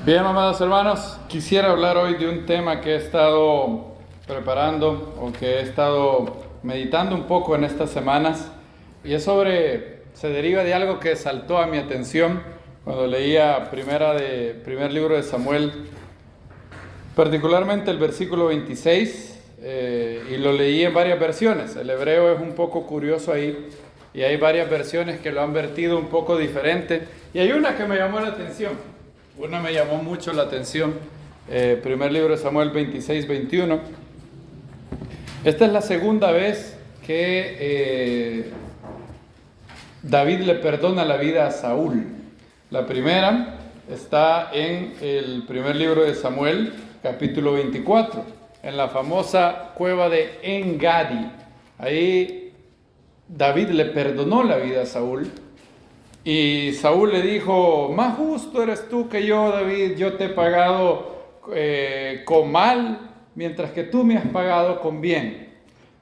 Bien, amados hermanos, quisiera hablar hoy de un tema que he estado preparando o que he estado meditando un poco en estas semanas, y se deriva de algo que saltó a mi atención cuando leía primer libro de Samuel, particularmente el versículo 26, y lo leí en varias versiones. El hebreo es un poco curioso ahí, y hay varias versiones que lo han vertido un poco diferente, y hay una que me llamó la atención. Una me llamó mucho la atención, primer libro de Samuel 26-21. Esta es la segunda vez que David le perdona la vida a Saúl. La primera está en el primer libro de Samuel, capítulo 24, en la famosa cueva de En-Gadi. Ahí David le perdonó la vida a Saúl. Y Saúl le dijo: más justo eres tú que yo, David. Yo te he pagado con mal, mientras que tú me has pagado con bien.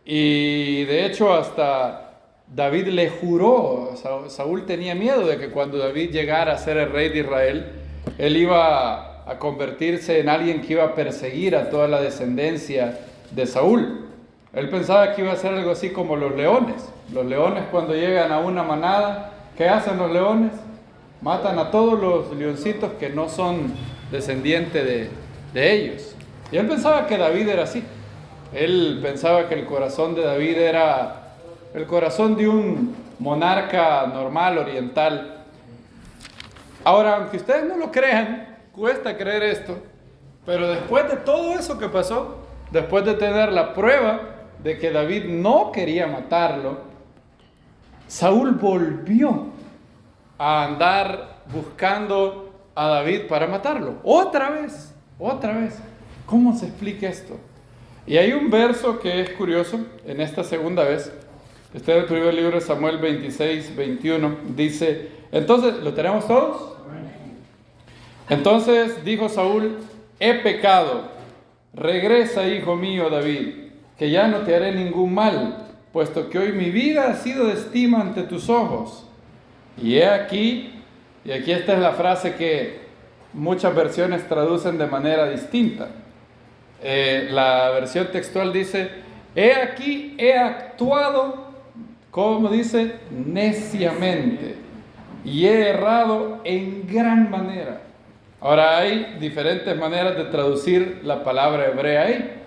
Y de hecho hasta David le juró. Saúl tenía miedo de que cuando David llegara a ser el rey de Israel, él iba a convertirse en alguien que iba a perseguir a toda la descendencia de Saúl. Él pensaba que iba a ser algo así como los leones. Los leones, cuando llegan a una manada, ¿qué hacen los leones? Matan a todos los leoncitos que no son descendientes de ellos. Y él pensaba que David era así. Él pensaba que el corazón de David era el corazón de un monarca normal, oriental. Ahora, aunque ustedes no lo crean, cuesta creer esto, pero después de todo eso que pasó, después de tener la prueba de que David no quería matarlo, Saúl volvió a andar buscando a David para matarlo. Otra vez. ¿Cómo se explica esto? Y hay un verso que es curioso en esta segunda vez. Este es el primer libro de Samuel 26-21. Dice, entonces, ¿lo tenemos todos? Entonces dijo Saúl: he pecado. Regresa, hijo mío David, que ya no te haré ningún mal, puesto que hoy mi vida ha sido de estima ante tus ojos. Y he aquí, y aquí esta es la frase que muchas versiones traducen de manera distinta. La versión textual dice: he aquí, he actuado, como dice, neciamente, y he errado en gran manera. Ahora, hay diferentes maneras de traducir la palabra hebrea ahí.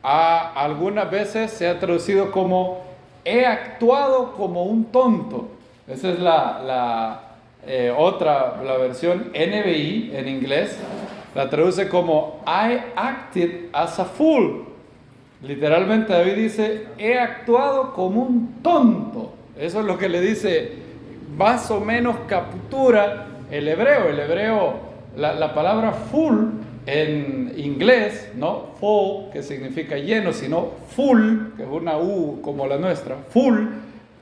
Algunas veces se ha traducido como he actuado como un tonto. Esa es la versión NBI en inglés. La traduce como I acted as a fool. Literalmente David dice: he actuado como un tonto. Eso es lo que le dice, más o menos captura el hebreo. La palabra fool en inglés, no full, que significa lleno, sino full, que es una U como la nuestra, full,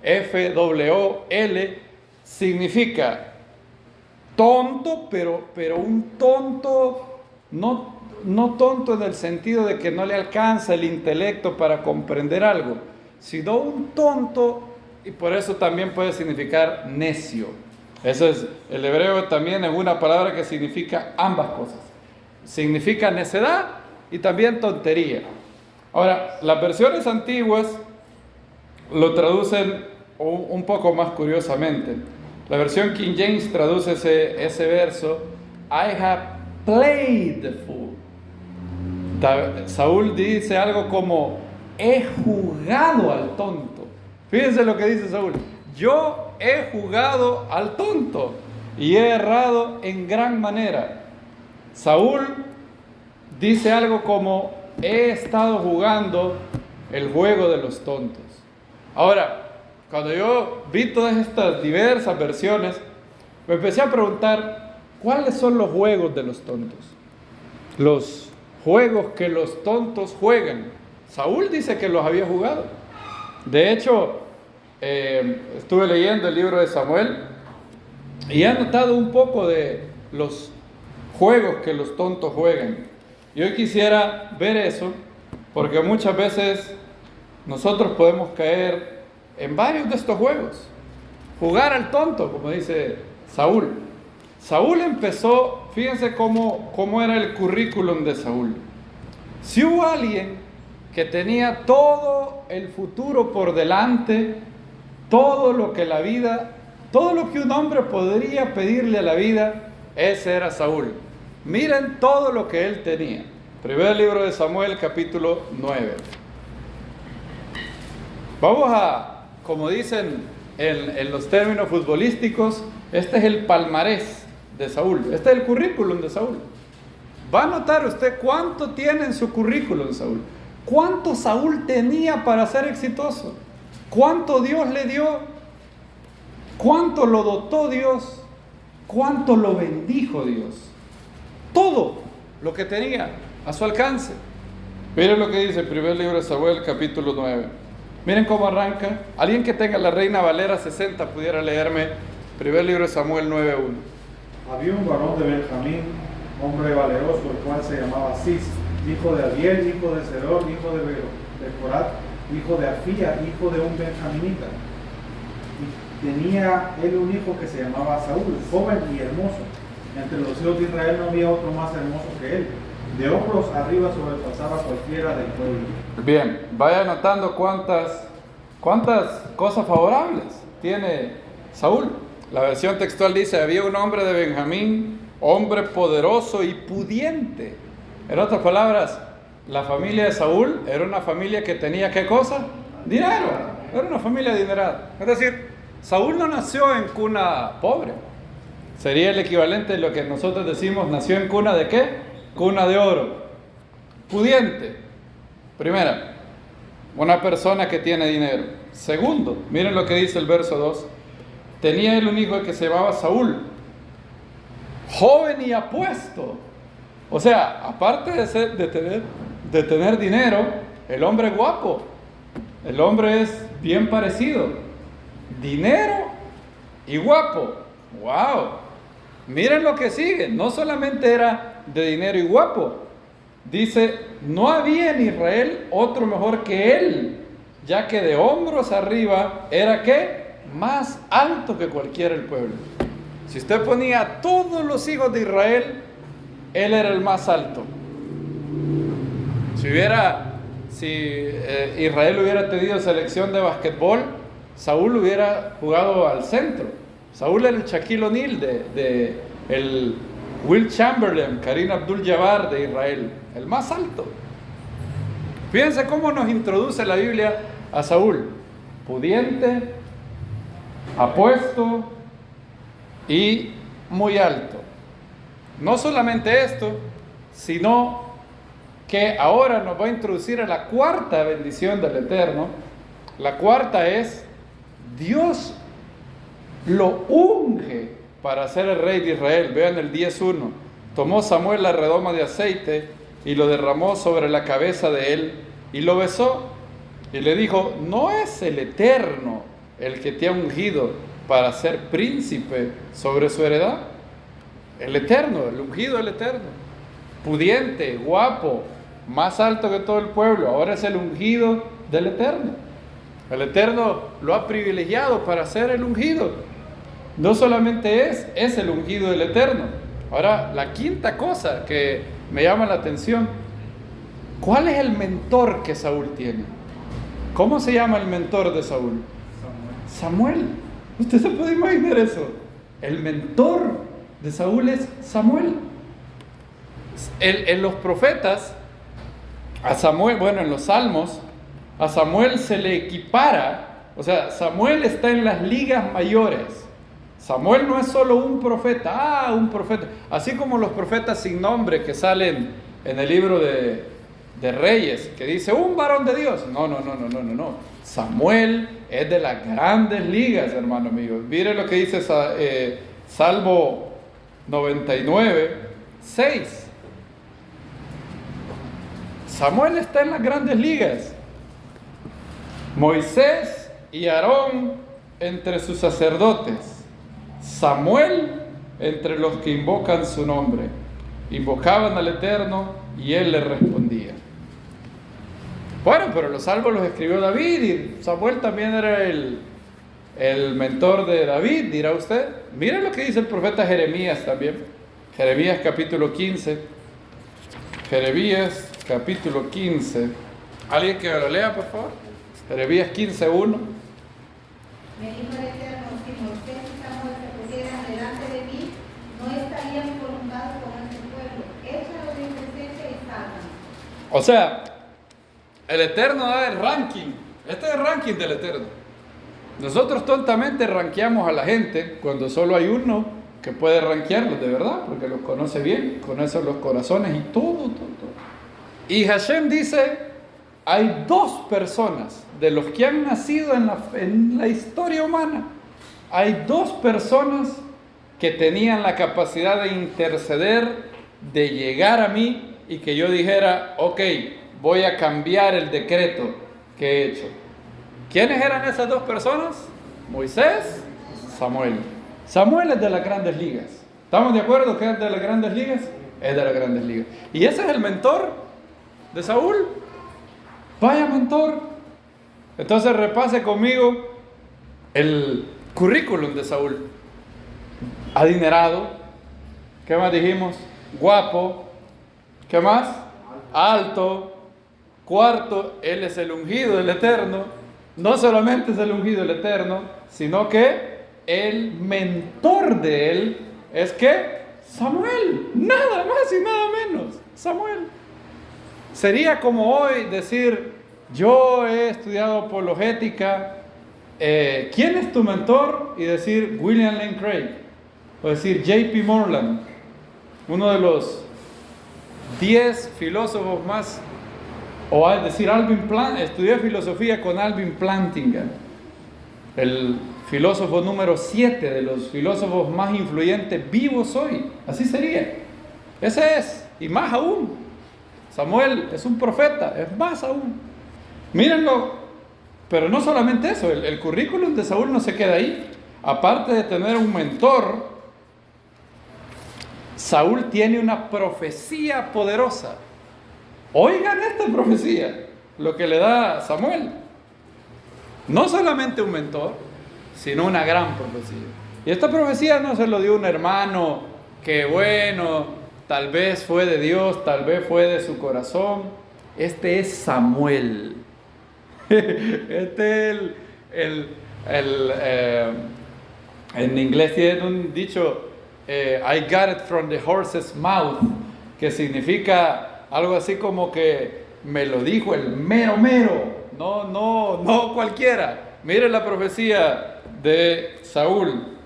F-W-L, significa tonto, pero un tonto, no tonto en el sentido de que no le alcanza el intelecto para comprender algo, sino un tonto, y por eso también puede significar necio. Eso es, el hebreo también es una palabra que significa ambas cosas. Significa necedad y también tontería. Ahora, las versiones antiguas lo traducen un poco más curiosamente. La versión King James traduce ese verso: I have played the fool. Saúl dice algo como: he jugado al tonto. Fíjense lo que dice Saúl: yo he jugado al tonto y he errado en gran manera. Saúl dice algo como: he estado jugando el juego de los tontos. Ahora, cuando yo vi todas estas diversas versiones, me empecé a preguntar: ¿cuáles son los juegos de los tontos? Los juegos que los tontos juegan. Saúl dice que los había jugado. De hecho, estuve leyendo el libro de Samuel y he notado un poco de los juegos que los tontos juegan. Y hoy quisiera ver eso, porque muchas veces nosotros podemos caer en varios de estos juegos. Jugar al tonto, como dice Saúl. Saúl empezó, fíjense cómo era el currículum de Saúl. Si hubo alguien que tenía todo el futuro por delante, todo lo que un hombre podría pedirle a la vida, ese era Saúl. Miren todo lo que él tenía. Primer libro de Samuel, capítulo 9. Vamos a, como dicen en los términos futbolísticos, este es el palmarés de Saúl, este es el currículum de Saúl. Va a notar usted cuánto tiene en su currículum Saúl, cuánto Saúl tenía para ser exitoso, cuánto Dios le dio, cuánto lo dotó Dios, cuánto lo bendijo Dios, todo lo que tenía a su alcance. Miren lo que dice el primer libro de Samuel, capítulo 9. Miren cómo arranca. Alguien que tenga la Reina Valera 60 pudiera leerme primer libro de Samuel 9:1. Había un varón de Benjamín, hombre valeroso, el cual se llamaba Cis, hijo de Abiel, hijo de Zeror, hijo de Corat, hijo de Afía, hijo de un benjaminita. Y tenía él un hijo que se llamaba Saúl, joven y hermoso. Entre los hijos de Israel no había otro más hermoso que él. De hombros arriba sobrepasaba cualquiera del pueblo. Bien, vaya notando cuántas cosas favorables tiene Saúl. La versión textual dice: había un hombre de Benjamín, hombre poderoso y pudiente. En otras palabras, la familia de Saúl era una familia que tenía ¿qué cosa? Dinero. Era una familia adinerada. Es decir, Saúl no nació en cuna pobre. Sería el equivalente de lo que nosotros decimos, nació en cuna de ¿qué? Cuna de oro. Pudiente. Primera, una persona que tiene dinero. Segundo, miren lo que dice el verso 2. Tenía él un hijo que se llamaba Saúl, joven y apuesto. O sea, aparte de tener dinero, el hombre es guapo. El hombre es bien parecido. Dinero y guapo. ¡Wow! Miren lo que sigue. No solamente era de dinero y guapo. Dice, no había en Israel otro mejor que él, ya que de hombros arriba era ¿qué? Más alto que cualquiera del pueblo. Si usted ponía a todos los hijos de Israel, él era el más alto. Si Israel hubiera tenido selección de basquetbol, Saúl hubiera jugado al centro. Saúl era el Shaquille O'Neal de el Will Chamberlain, Kareem Abdul-Jabbar de Israel, el más alto. Fíjense cómo nos introduce la Biblia a Saúl: pudiente, apuesto y muy alto. No solamente esto, sino que ahora nos va a introducir a la cuarta bendición del Eterno. La cuarta es: Dios lo unge para ser el rey de Israel. Vean el 10:1. Tomó Samuel la redoma de aceite y lo derramó sobre la cabeza de él y lo besó y le dijo: ¿no es el Eterno el que te ha ungido para ser príncipe sobre su heredad? El Eterno, el ungido del Eterno, pudiente, guapo, más alto que todo el pueblo, ahora es el ungido del Eterno. El Eterno lo ha privilegiado para ser el ungido. No solamente es el ungido del Eterno. Ahora, la quinta cosa que me llama la atención: ¿cuál es el mentor que Saúl tiene? ¿Cómo se llama el mentor de Saúl? Samuel. ¿Usted se puede imaginar eso? El mentor de Saúl es Samuel. En los profetas, a Samuel, en los salmos, a Samuel se le equipara. O sea, Samuel está en las ligas mayores. Samuel no es solo un profeta, un profeta. Así como los profetas sin nombre que salen en el libro de Reyes, que dice un varón de Dios. No. Samuel es de las grandes ligas, hermano mío. Mire lo que dice Salmo 99:6. Samuel está en las grandes ligas. Moisés y Aarón entre sus sacerdotes. Samuel entre los que invocan su nombre. Invocaban al Eterno y él les respondía. Bueno, pero los salmos los escribió David y Samuel también era el el mentor de David, dirá usted. Mira lo que dice el profeta Jeremías también. Jeremías capítulo 15. Jeremías capítulo 15. ¿Alguien que lo lea, por favor? Jeremías 15:1. Me dijo el Eterno, si Moisés y Samuel se pusieran delante de mí, no estarían columnados con este pueblo. Échalo de mi presencia y sálvame. O sea, el Eterno da el ranking. Este es el ranking del Eterno. Nosotros tontamente rankeamos a la gente cuando solo hay uno que puede rankearlos de verdad, porque los conoce bien, conoce los corazones y todo. Y Hashem dice, hay dos personas de los que han nacido en la historia humana. Hay dos personas que tenían la capacidad de interceder, de llegar a mí y que yo dijera, ok, voy a cambiar el decreto que he hecho. ¿Quiénes eran esas dos personas? Moisés, Samuel. Samuel es de las grandes ligas. ¿Estamos de acuerdo que es de las grandes ligas? Es de las grandes ligas. ¿Y ese es el mentor de Saúl? Vaya mentor. Entonces repase conmigo el currículum de Saúl. Adinerado. ¿Qué más dijimos? Guapo. ¿Qué más? Alto. Cuarto, él es el ungido del Eterno. No solamente es el ungido del Eterno, sino que el mentor de él es que Samuel. Nada más y nada menos. Samuel. Sería como hoy decir, yo he estudiado apologética, ¿quién es tu mentor? Y decir William Lane Craig, o decir J.P. Moreland, uno de los 10 filósofos más, o decir estudié filosofía con Alvin Plantinga, el filósofo número 7 de los filósofos más influyentes vivos hoy. Así sería. Ese es, y más aún. Samuel es un profeta, es más aún. Mírenlo, pero no solamente eso, el currículum de Saúl no se queda ahí. Aparte de tener un mentor, Saúl tiene una profecía poderosa. Oigan esta profecía, lo que le da Samuel. No solamente un mentor, sino una gran profecía. Y esta profecía no se lo dio un hermano que bueno, tal vez fue de Dios, tal vez fue de su corazón. Este es Samuel. En inglés tiene un dicho, I got it from the horse's mouth, que significa algo así como que me lo dijo el mero mero, no cualquiera. Mire la profecía de Saúl,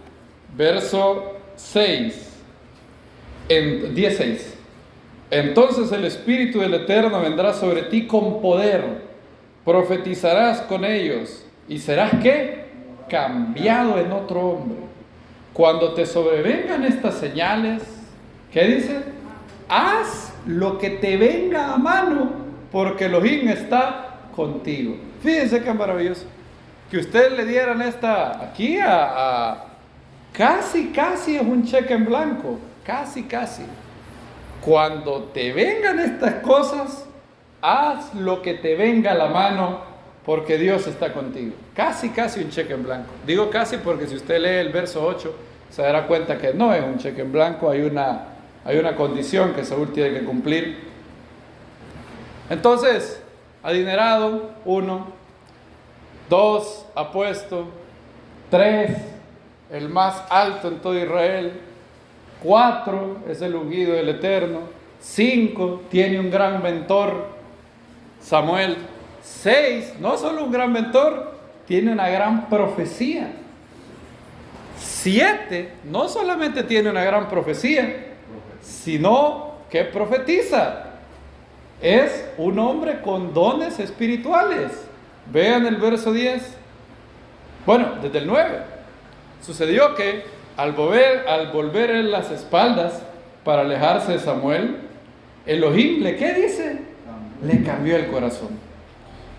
verso 6. En 16. Entonces el Espíritu del Eterno vendrá sobre ti con poder, profetizarás con ellos y serás ¿qué? Cambiado en otro hombre. Cuando te sobrevengan estas señales, ¿qué dice? Haz lo que te venga a mano, porque Elohim está contigo. Fíjense qué maravilloso. Que ustedes le dieran esta aquí casi es un cheque en blanco. Casi. Cuando te vengan estas cosas, haz lo que te venga a la mano, porque Dios está contigo. Casi un cheque en blanco. Digo casi porque si usted lee el verso 8, se dará cuenta que no es un cheque en blanco, hay una condición que Saúl tiene que cumplir. Entonces, adinerado, 1, 2, apuesto, 3, el más alto en todo Israel, 4, es el ungido del Eterno, 5, tiene un gran mentor, Samuel, 6, no solo un gran mentor, tiene una gran profecía, 7, no solamente tiene una gran profecía, sino que profetiza, es un hombre con dones espirituales. Vean el verso 10, bueno, desde el 9, sucedió que al volver él las espaldas para alejarse de Samuel, Elohim, ¿qué dice? Le cambió el corazón.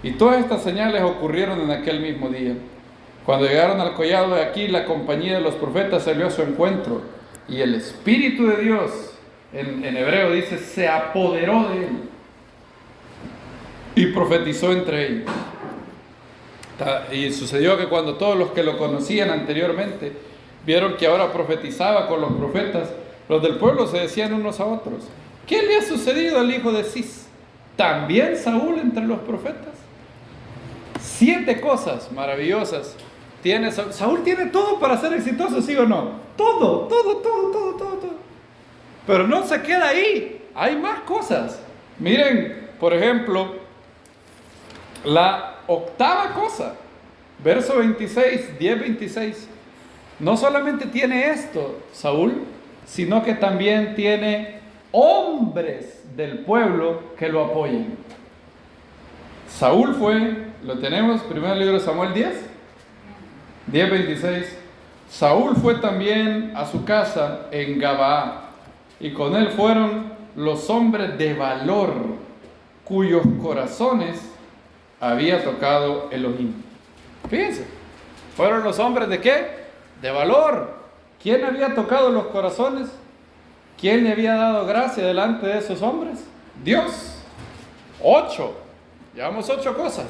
Y todas estas señales ocurrieron en aquel mismo día. Cuando llegaron al collado de aquí, la compañía de los profetas salió a su encuentro, y el Espíritu de Dios, en hebreo dice, se apoderó de él, y profetizó entre ellos. Y sucedió que cuando todos los que lo conocían anteriormente vieron que ahora profetizaba con los profetas, los del pueblo se decían unos a otros: ¿qué le ha sucedido al hijo de Cis? ¿También Saúl entre los profetas? 7 cosas maravillosas tiene Saúl. Saúl tiene todo para ser exitoso, ¿sí o no? Todo. Pero no se queda ahí, hay más cosas. Miren, por ejemplo, la octava cosa, verso 26, 10-26. No solamente tiene esto Saúl, sino que también tiene hombres del pueblo que lo apoyen. Saúl fue, lo tenemos, primer libro de Samuel 10:26. Saúl fue también a su casa en Gabaa, y con él fueron los hombres de valor, cuyos corazones había tocado Elohim. Fíjense, fueron los hombres ¿de qué? De valor. ¿Quién había tocado los corazones? ¿Quién le había dado gracia delante de esos hombres? Dios. 8. Llevamos 8 cosas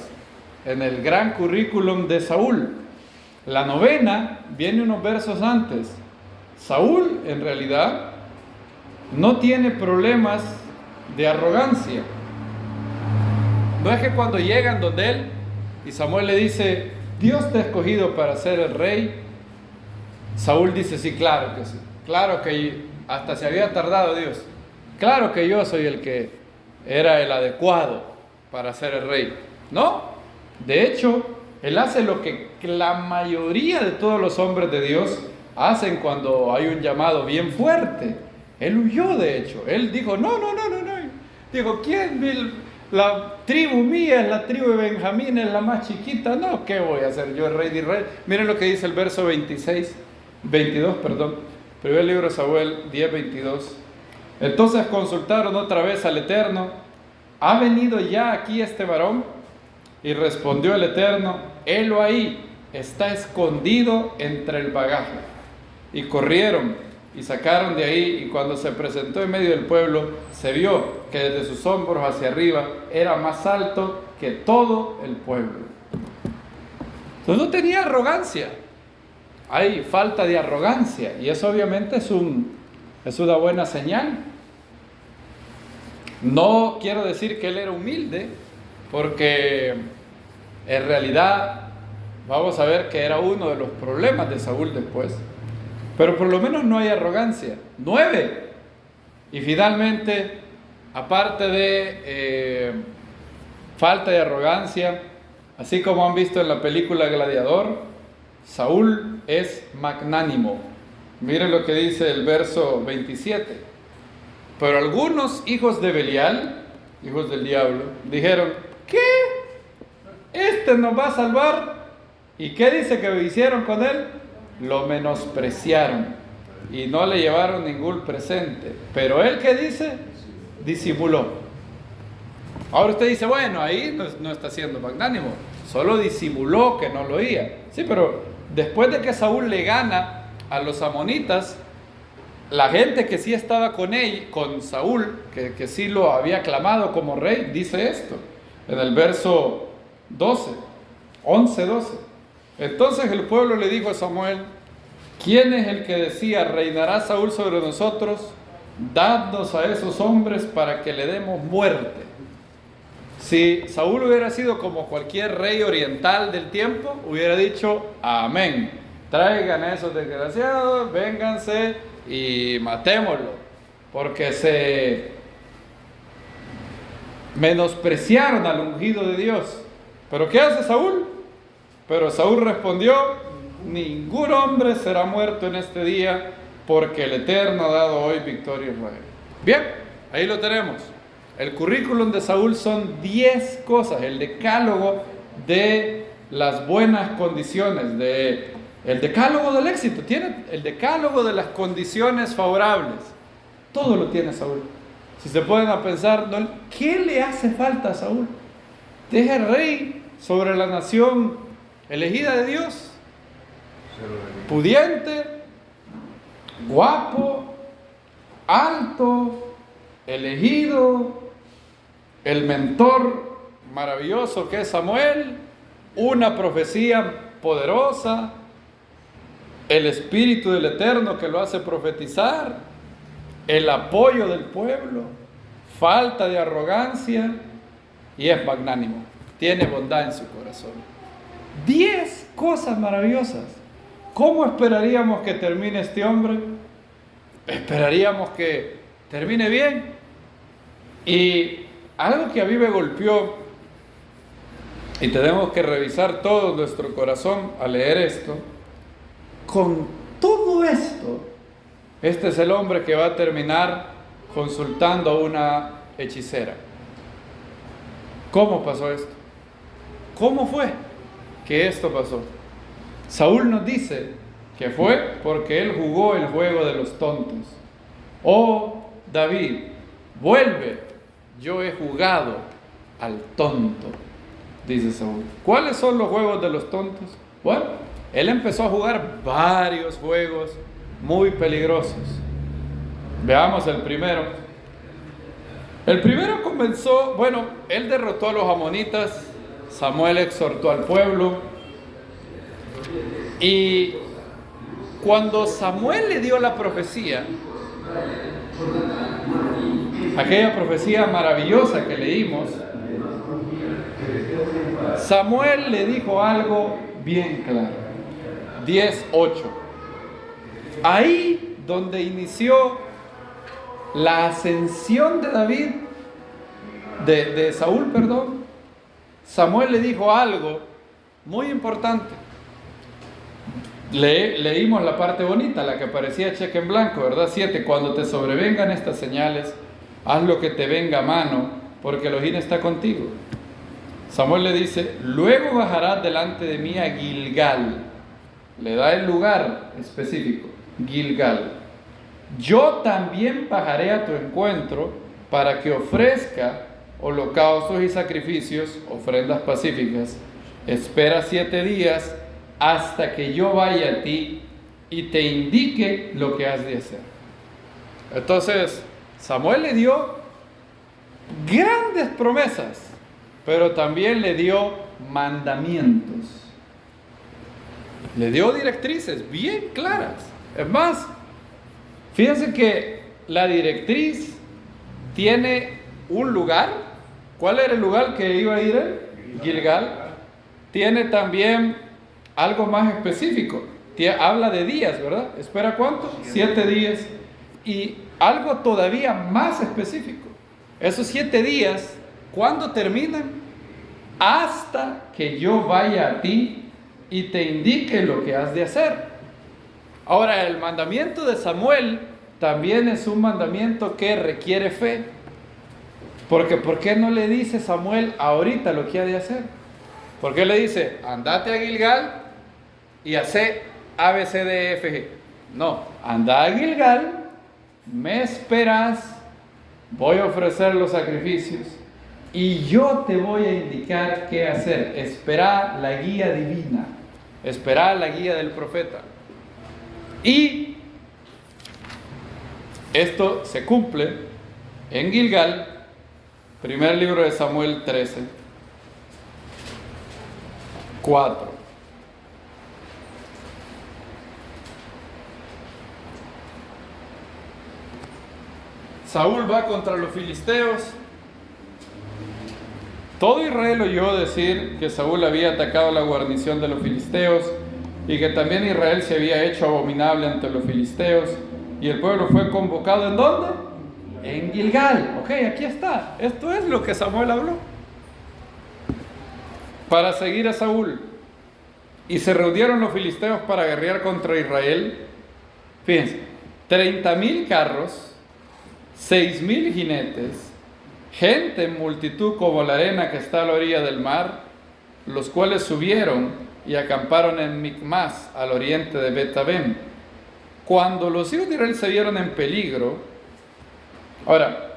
en el gran currículum de Saúl. La novena viene unos versos antes. Saúl, en realidad, no tiene problemas de arrogancia. No es que cuando llegan donde él y Samuel le dice: Dios te ha escogido para ser el rey, Saúl dice: sí, claro que sí. Claro que hasta se había tardado Dios. Claro que yo soy el que era el adecuado para ser el rey. No, de hecho, él hace lo que la mayoría de todos los hombres de Dios hacen cuando hay un llamado bien fuerte. Él huyó, de hecho. Él dijo: no. Dijo: ¿quién? La tribu mía es la tribu de Benjamín, es la más chiquita. No, ¿qué voy a hacer yo, el rey de Israel? Miren lo que dice el verso 22, primer libro de Samuel 10:22. Entonces consultaron otra vez al Eterno: ¿ha venido ya aquí este varón? Y respondió el Eterno: helo ahí, está escondido entre el bagaje. Y corrieron y sacaron de ahí, y cuando se presentó en medio del pueblo, se vio que desde sus hombros hacia arriba era más alto que todo el pueblo. Entonces no tenía arrogancia. Hay falta de arrogancia, y eso obviamente es una buena señal. No quiero decir que él era humilde, porque en realidad vamos a ver que era uno de los problemas de Saúl después. Pero por lo menos no hay arrogancia. 9. Y finalmente, aparte de falta de arrogancia, así como han visto en la película Gladiador, Saúl es magnánimo. Miren lo que dice el verso 27. Pero algunos hijos de Belial, hijos del diablo, dijeron: ¿qué? ¿Este nos va a salvar? ¿Y qué dice que hicieron con él? Lo menospreciaron y no le llevaron ningún presente. Pero él, ¿qué dice? Disimuló. Ahora usted dice: bueno, ahí no está siendo magnánimo, solo disimuló que no lo oía. Sí, pero después de que Saúl le gana a los amonitas, la gente que sí estaba con Saúl, que sí lo había aclamado como rey, dice esto en el verso 11-12. Entonces el pueblo le dijo a Samuel: ¿quién es el que decía: reinará Saúl sobre nosotros? Dadnos a esos hombres para que le demos muerte. Si Saúl hubiera sido como cualquier rey oriental del tiempo, hubiera dicho: amén, traigan a esos desgraciados, vénganse y matémoslo, porque se menospreciaron al ungido de Dios. ¿Pero qué hace Saúl? Pero Saúl respondió: ningún hombre será muerto en este día, porque el Eterno ha dado hoy victoria a Israel. Bien, ahí lo tenemos. El currículum de Saúl son 10 cosas, el decálogo de las buenas condiciones, el decálogo del éxito, tiene el decálogo de las condiciones favorables. Todo lo tiene Saúl. Si se pueden a pensar, ¿qué le hace falta a Saúl? Deja el rey sobre la nación elegida de Dios, pudiente, guapo, alto, elegido, el mentor maravilloso que es Samuel, una profecía poderosa, el Espíritu del Eterno que lo hace profetizar, el apoyo del pueblo, falta de arrogancia y es magnánimo, tiene bondad en su corazón. 10 cosas maravillosas. ¿Cómo esperaríamos que termine este hombre? Esperaríamos que termine bien. Y algo que a mí me golpeó, y tenemos que revisar todo nuestro corazón al leer esto, con todo esto, este es el hombre que va a terminar consultando a una hechicera. ¿Cómo pasó esto? ¿Cómo fue que esto pasó? Saúl nos dice que fue porque él jugó el juego de los tontos. Oh David, vuelve, yo he jugado al tonto, dice Saúl. ¿Cuáles son los juegos de los tontos? Bueno, él empezó a jugar varios juegos muy peligrosos. Veamos el primero. El primero comenzó, bueno, él derrotó a los amonitas, Samuel exhortó al pueblo, y cuando Samuel le dio la profecía, aquella profecía maravillosa que leímos, Samuel le dijo algo bien claro. 10:8. Ahí donde inició la ascensión de David, de Saúl, perdón, Samuel le dijo algo muy importante. Leímos la parte bonita, la que parecía cheque en blanco, ¿verdad? 7. Cuando te sobrevengan estas señales, haz lo que te venga a mano, porque Elohim está contigo. Samuel le dice, luego bajarás delante de mí a Gilgal. Le da el lugar específico, Gilgal. Yo también bajaré a tu encuentro para que ofrezca holocaustos y sacrificios, ofrendas pacíficas. Espera 7 días hasta que yo vaya a ti y te indique lo que has de hacer. Entonces, Samuel le dio grandes promesas, pero también le dio mandamientos. Le dio directrices bien claras. Es más, fíjense que la directriz tiene un lugar. ¿Cuál era el lugar que iba a ir él? Gilgal. Tiene también algo más específico. Habla de días, ¿verdad? ¿Espera cuánto? 7 días. Y algo todavía más específico. Esos 7 días, ¿cuándo terminan? Hasta que yo vaya a ti y te indique lo que has de hacer. Ahora, el mandamiento de Samuel también es un mandamiento que requiere fe. Porque ¿por qué no le dice Samuel ahorita lo que ha de hacer? ¿Por qué le dice, andate a Gilgal y hace A, B, C, D, E, F, G? No, anda a Gilgal, me esperas, voy a ofrecer los sacrificios y yo te voy a indicar qué hacer. Espera la guía divina, espera la guía del profeta. Y esto se cumple en Gilgal, primer libro de Samuel 13, 4. Saúl va contra los filisteos. Todo Israel oyó decir que Saúl había atacado la guarnición de los filisteos y que también Israel se había hecho abominable ante los filisteos, y el pueblo fue convocado ¿en dónde? En Gilgal. Ok, aquí está. Esto es lo que Samuel habló. Para seguir a Saúl. Y se reunieron los filisteos para guerrear contra Israel. Fíjense, 30,000 carros, 6,000 jinetes, gente en multitud como la arena que está a la orilla del mar, los cuales subieron y acamparon en Micmas, al oriente de Bet-Aven. Cuando los hijos de Israel se vieron en peligro. Ahora,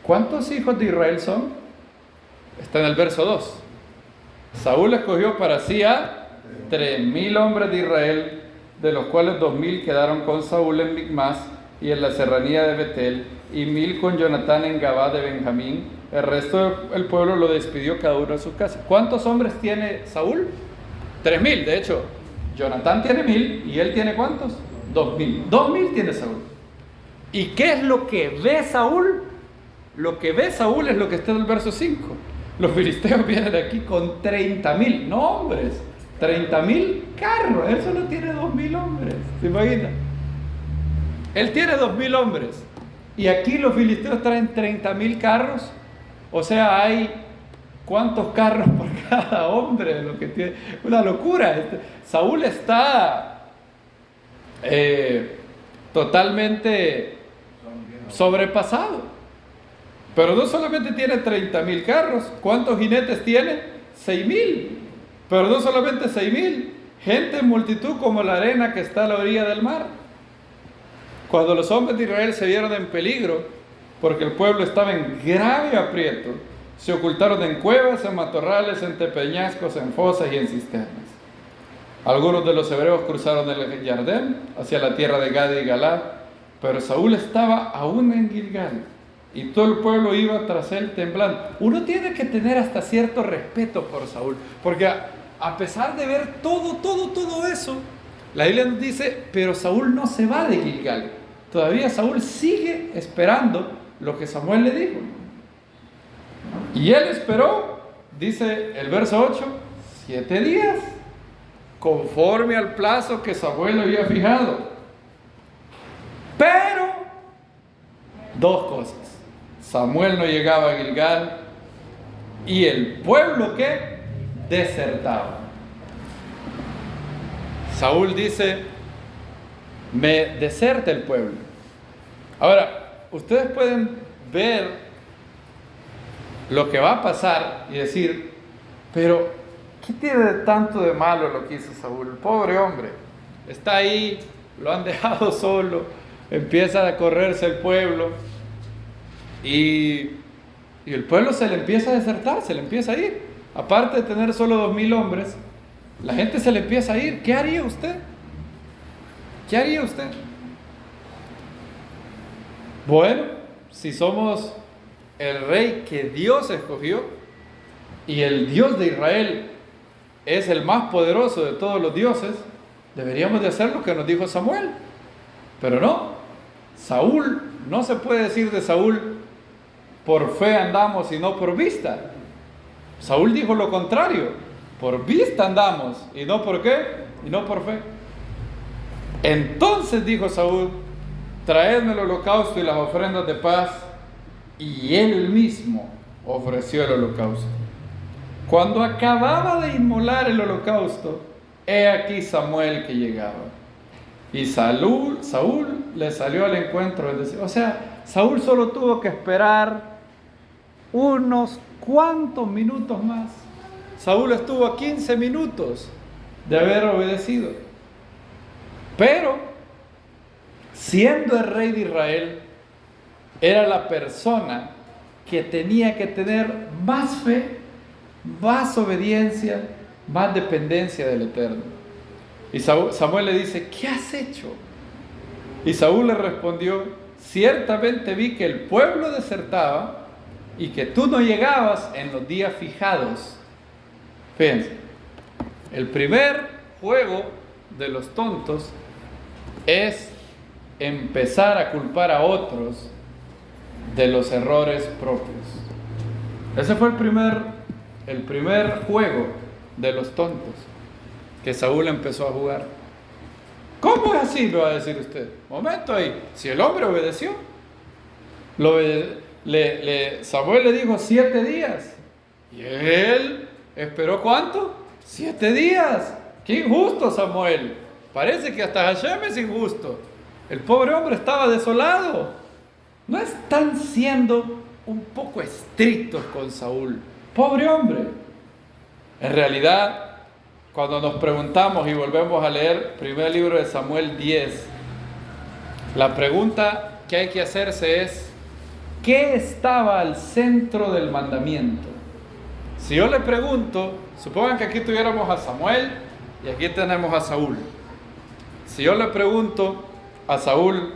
¿cuántos hijos de Israel son? Está en el verso 2. Saúl escogió para sí a 3,000 hombres de Israel, de los cuales 2,000 quedaron con Saúl en Micmas y en la serranía de Betel, y 1000 con Jonatán en Gabá de Benjamín. El resto del pueblo lo despidió cada uno a su casa. ¿Cuántos hombres tiene Saúl? 3000, de hecho. Jonatán tiene 1000 y él tiene ¿cuántos? 2000. 2000 tiene Saúl. ¿Y qué es lo que ve Saúl? Lo que ve Saúl es lo que está en el verso 5. Los filisteos vienen aquí con 30,000, no hombres, 30,000 carros. Él solo tiene 2000 hombres, ¿se imaginan? Él tiene 2000 hombres y aquí los filisteos traen 30,000 carros. O sea, hay ¿cuántos carros por cada hombre? Lo que tiene, una locura. Saúl está totalmente sobrepasado. Pero no solamente tiene 30,000 carros. ¿Cuántos jinetes tiene? 6,000. Pero no solamente 6,000. Gente en multitud como la arena que está a la orilla del mar. Cuando los hombres de Israel se vieron en peligro, porque el pueblo estaba en grave aprieto, se ocultaron en cuevas, en matorrales, en peñascos, en fosas y en cisternas. Algunos de los hebreos cruzaron el Jordán hacia la tierra de Gad y Galad, pero Saúl estaba aún en Gilgal y todo el pueblo iba tras él temblando. Uno tiene que tener hasta cierto respeto por Saúl, porque a pesar de ver todo eso, la Biblia nos dice, pero Saúl no se va de Gilgal. Todavía Saúl sigue esperando lo que Samuel le dijo. Y él esperó, dice el verso 8, 7 días, conforme al plazo que Samuel le había fijado. Pero, dos cosas. Samuel no llegaba a Gilgal y el pueblo que desertaba. Saúl dice, me deserta el pueblo. Ahora, ustedes pueden ver lo que va a pasar y decir, pero ¿qué tiene de tanto de malo lo que hizo Saúl? El pobre hombre está ahí, lo han dejado solo, empieza a correrse el pueblo y el pueblo se le empieza a desertar, se le empieza a ir. Aparte de tener solo 2000 hombres, la gente se le empieza a ir. ¿Qué haría usted? ¿Qué haría usted? Bueno, si somos el rey que Dios escogió y el Dios de Israel es el más poderoso de todos los dioses, deberíamos de hacer lo que nos dijo Samuel. Pero no, Saúl, no se puede decir de Saúl, por fe andamos y no por vista. Saúl dijo lo contrario, por vista andamos y no por qué, y no por fe. Entonces dijo Saúl, traedme el holocausto y las ofrendas de paz, y él mismo ofreció el holocausto. Cuando acababa de inmolar el holocausto, he aquí Samuel que llegaba. Y Saúl le salió al encuentro. O sea, Saúl solo tuvo que esperar unos cuantos minutos más. Saúl estuvo a 15 minutos de haber obedecido. Pero, siendo el rey de Israel, era la persona que tenía que tener más fe, más obediencia, más dependencia del Eterno. Y Samuel le dice, ¿qué has hecho? Y Saúl le respondió, ciertamente vi que el pueblo desertaba y que tú no llegabas en los días fijados. Fíjense, el primer juego de los tontos es empezar a culpar a otros de los errores propios. Ese fue el primer juego de los tontos que Saúl empezó a jugar. ¿Cómo es así? Lo va a decir usted. Momento ahí. Si el hombre obedeció, Samuel le dijo 7 días. Y él esperó ¿cuánto? 7 días. ¡Qué injusto, Samuel! Parece que hasta Hashem es injusto. El pobre hombre estaba desolado. ¿No están siendo un poco estrictos con Saúl? Pobre hombre. En realidad, cuando nos preguntamos y volvemos a leer primer libro de Samuel 10, la pregunta que hay que hacerse es, ¿qué estaba al centro del mandamiento? Si yo le pregunto, supongan que aquí tuviéramos a Samuel y aquí tenemos a Saúl. Si yo le pregunto a Saúl,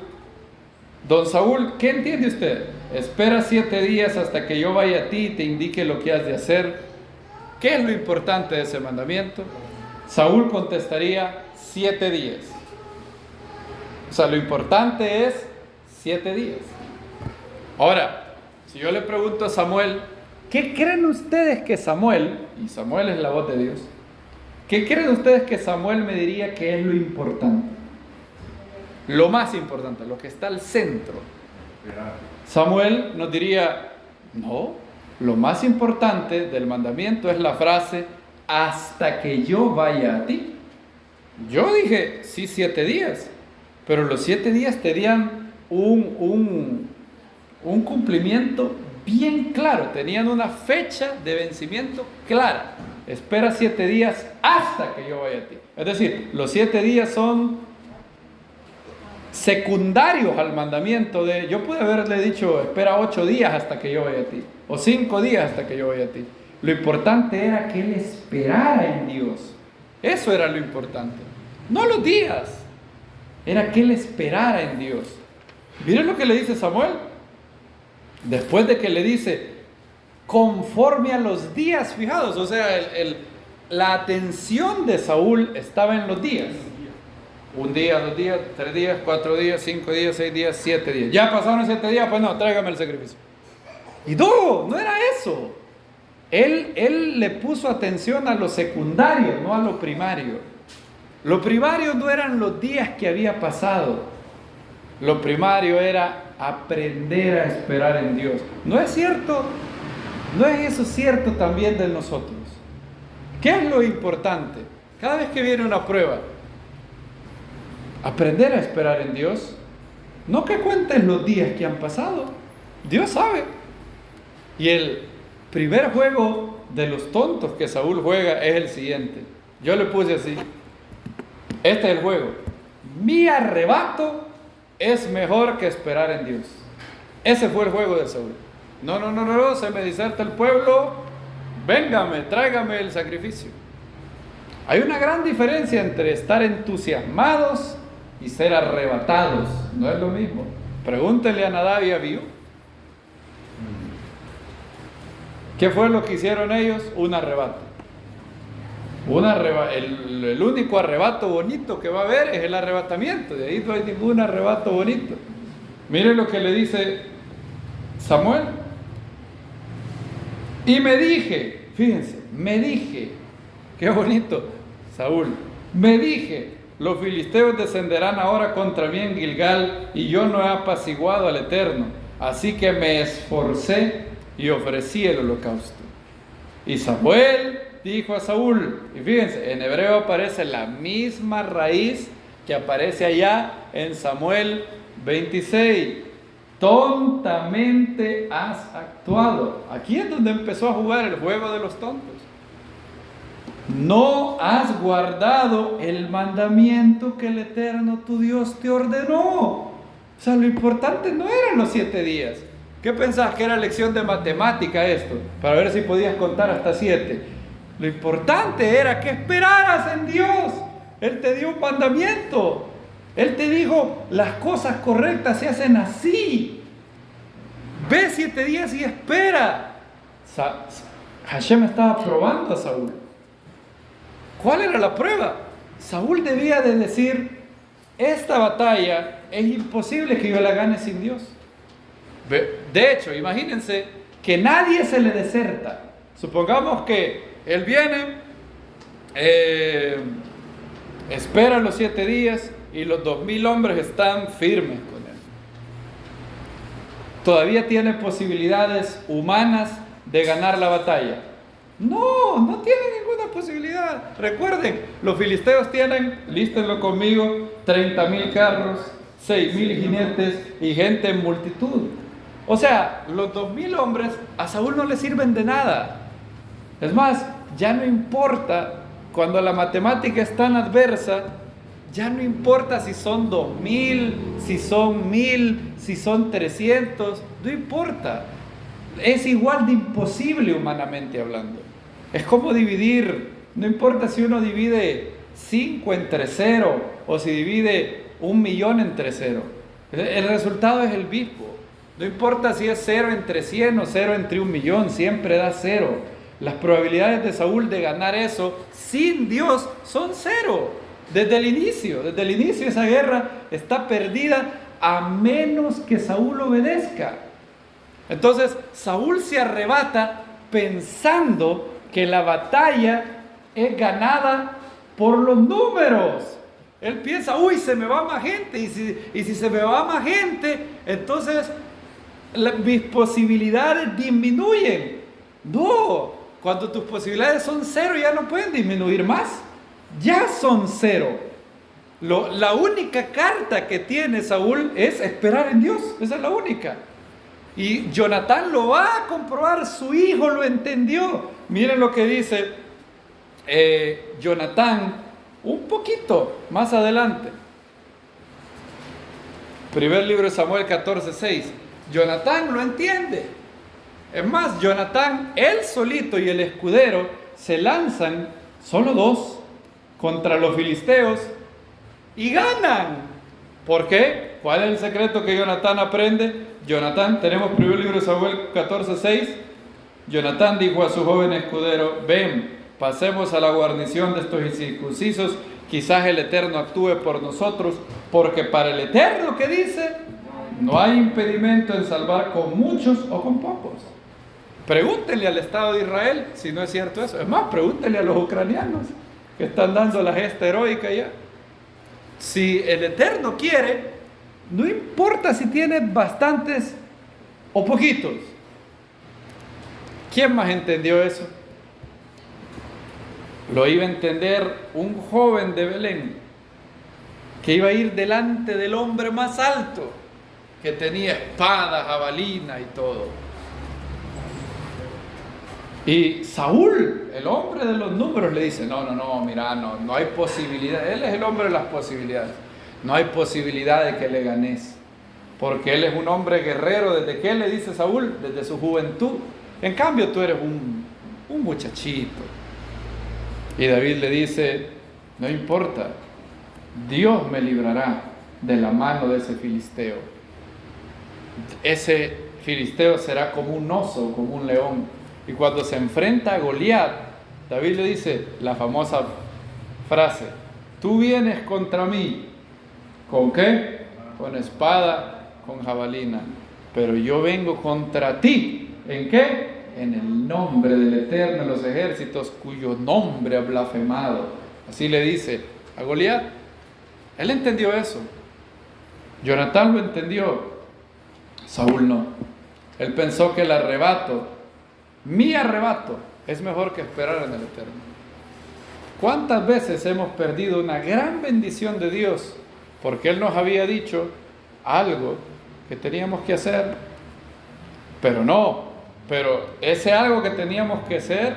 Don Saúl, ¿qué entiende usted? Espera 7 días hasta que yo vaya a ti y te indique lo que has de hacer. ¿Qué es lo importante de ese mandamiento? Saúl contestaría 7 días. O sea, lo importante es 7 días. Ahora, si yo le pregunto a Samuel, ¿qué creen ustedes que Samuel, y Samuel es la voz de Dios, ¿qué creen ustedes que Samuel me diría que es lo importante? Lo más importante, lo que está al centro. Samuel nos diría, no, lo más importante del mandamiento es la frase, hasta que yo vaya a ti. Yo dije, sí, 7 días, pero los 7 días tenían un cumplimiento bien claro, tenían una fecha de vencimiento clara. Espera 7 días hasta que yo vaya a ti. Es decir, los 7 días son secundarios al mandamiento de, yo pude haberle dicho, espera 8 días hasta que yo vaya a ti, o 5 días hasta que yo vaya a ti. Lo importante era que él esperara en Dios. Eso era lo importante. No los días. Era que él esperara en Dios. Miren lo que le dice Samuel. Después de que le dice, conforme a los días fijados. O sea, la atención de Saúl estaba en los días. 1 día, 2 días, 3 días, 4 días, 5 días, 6 días, 7 días. Ya pasaron 7 días, pues no, tráigame el sacrificio. Y no era eso. Él le puso atención a lo secundario, no a lo primario. Lo primario no eran los días que había pasado. Lo primario era aprender a esperar en Dios. ¿No es cierto? ¿No es eso cierto también de nosotros? ¿Qué es lo importante? Cada vez que viene una prueba, aprender a esperar en Dios. No que cuentes los días que han pasado. Dios sabe. Y el primer juego de los tontos que Saúl juega es el siguiente. Yo le puse así. Este es el juego. Mi arrebato es mejor que esperar en Dios. Ese fue el juego de Saúl. No, se me diserta el pueblo. Véngame, tráigame el sacrificio. Hay una gran diferencia entre estar entusiasmados y ser arrebatados. No es lo mismo. Pregúntenle a Nadab y a Abiú. ¿Qué fue lo que hicieron ellos? Un arrebato. El único arrebato bonito que va a haber es el arrebatamiento. De ahí no hay ningún arrebato bonito. Miren lo que le dice Samuel. Y me dije, fíjense, qué bonito, Saúl, me dije, los filisteos descenderán ahora contra mí en Gilgal y yo no he apaciguado al Eterno. Así que me esforcé y ofrecí el holocausto. Y Samuel dijo a Saúl, y fíjense, en hebreo aparece la misma raíz que aparece allá en Samuel 26. Tontamente has actuado. Aquí es donde empezó a jugar el juego de los tontos. No has guardado el mandamiento que el Eterno tu Dios te ordenó. O sea, lo importante no eran los 7 días. ¿Qué pensás que era lección de matemática esto? Para ver si podías contar hasta 7. Lo importante era que esperaras en Dios. Él te dio un mandamiento. Él te dijo, las cosas correctas se hacen así. Ve 7 días y espera. Hashem estaba probando a Saúl. ¿Cuál era la prueba? Saúl debía de decir, esta batalla es imposible que yo la gane sin Dios. De hecho, imagínense que nadie se le deserta. Supongamos que él viene, espera los 7 días y los 2,000 hombres están firmes con él. ¿Todavía tiene posibilidades humanas de ganar la batalla? No tiene ninguna posibilidad. Recuerden, los filisteos tienen, lístenlo conmigo, 30,000 carros, 6,000 jinetes y gente en multitud. O sea, los 2,000 hombres a Saúl no le sirven de nada. Es más, ya no importa, cuando la matemática es tan adversa, ya no importa si son 2,000, si son 1,000, si son 300, no importa. Es igual de imposible humanamente hablando. Es como dividir, no importa si uno divide 5 entre 0 o si divide 1,000,000 entre 0. El resultado es el mismo. No importa si es 0 entre 100 o 0 entre 1.000.000, siempre da 0. Las probabilidades de Saúl de ganar eso sin Dios son 0. Desde el inicio esa guerra está perdida a menos que Saúl obedezca. Entonces Saúl se arrebata pensando que la batalla es ganada por los números. Él piensa, uy, se me va más gente, y si se me va más gente, entonces mis posibilidades disminuyen. No, cuando tus posibilidades son 0 ya no pueden disminuir más, ya son 0. La única carta que tiene Saúl es esperar en Dios, esa es la única. Y Jonatán lo va a comprobar, su hijo lo entendió. Miren lo que dice Jonatán un poquito más adelante. Primer libro de Samuel 14:6. Jonatán lo entiende. Es más, Jonatán, él solito y el escudero se lanzan, solo 2, contra los filisteos y ganan. ¿Por qué? ¿Cuál es el secreto que Jonatán aprende? Jonatán, tenemos primer libro de Samuel 14:6. Jonatán dijo a su joven escudero: ven, pasemos a la guarnición de estos incircuncisos, quizás el Eterno actúe por nosotros, porque para el Eterno, ¿qué dice? No hay impedimento en salvar con muchos o con pocos. Pregúntenle al Estado de Israel si no es cierto eso. Es más, pregúntenle a los ucranianos que están dando la gesta heroica ya. Si el Eterno quiere, no importa si tiene bastantes o poquitos. ¿Quién más entendió eso? Lo iba a entender un joven de Belén, que iba a ir delante del hombre más alto, que tenía espada, jabalina y todo. Y Saúl, el hombre de los números, le dice: no, mira, no hay posibilidad. Él es el hombre de las posibilidades. No hay posibilidad de que le ganes, porque él es un hombre guerrero. ¿Desde qué le dice Saúl? Desde su juventud. En cambio tú eres un muchachito. Y David le dice: no importa, Dios me librará de la mano de ese filisteo. Ese filisteo será como un oso, como un león. Y cuando se enfrenta a Goliat, David le dice la famosa frase: tú vienes contra mí, ¿con qué? Con espada, con jabalina, pero yo vengo contra ti, ¿en qué? En el nombre del Eterno de los ejércitos, cuyo nombre ha blasfemado. Así le dice a Goliat. Él entendió eso. Jonatán lo entendió. Saúl no. Él pensó que el arrebato, mi arrebato, es mejor que esperar en el Eterno. ¿Cuántas veces hemos perdido una gran bendición de Dios porque Él nos había dicho algo que teníamos que hacer? Pero ese algo que teníamos que hacer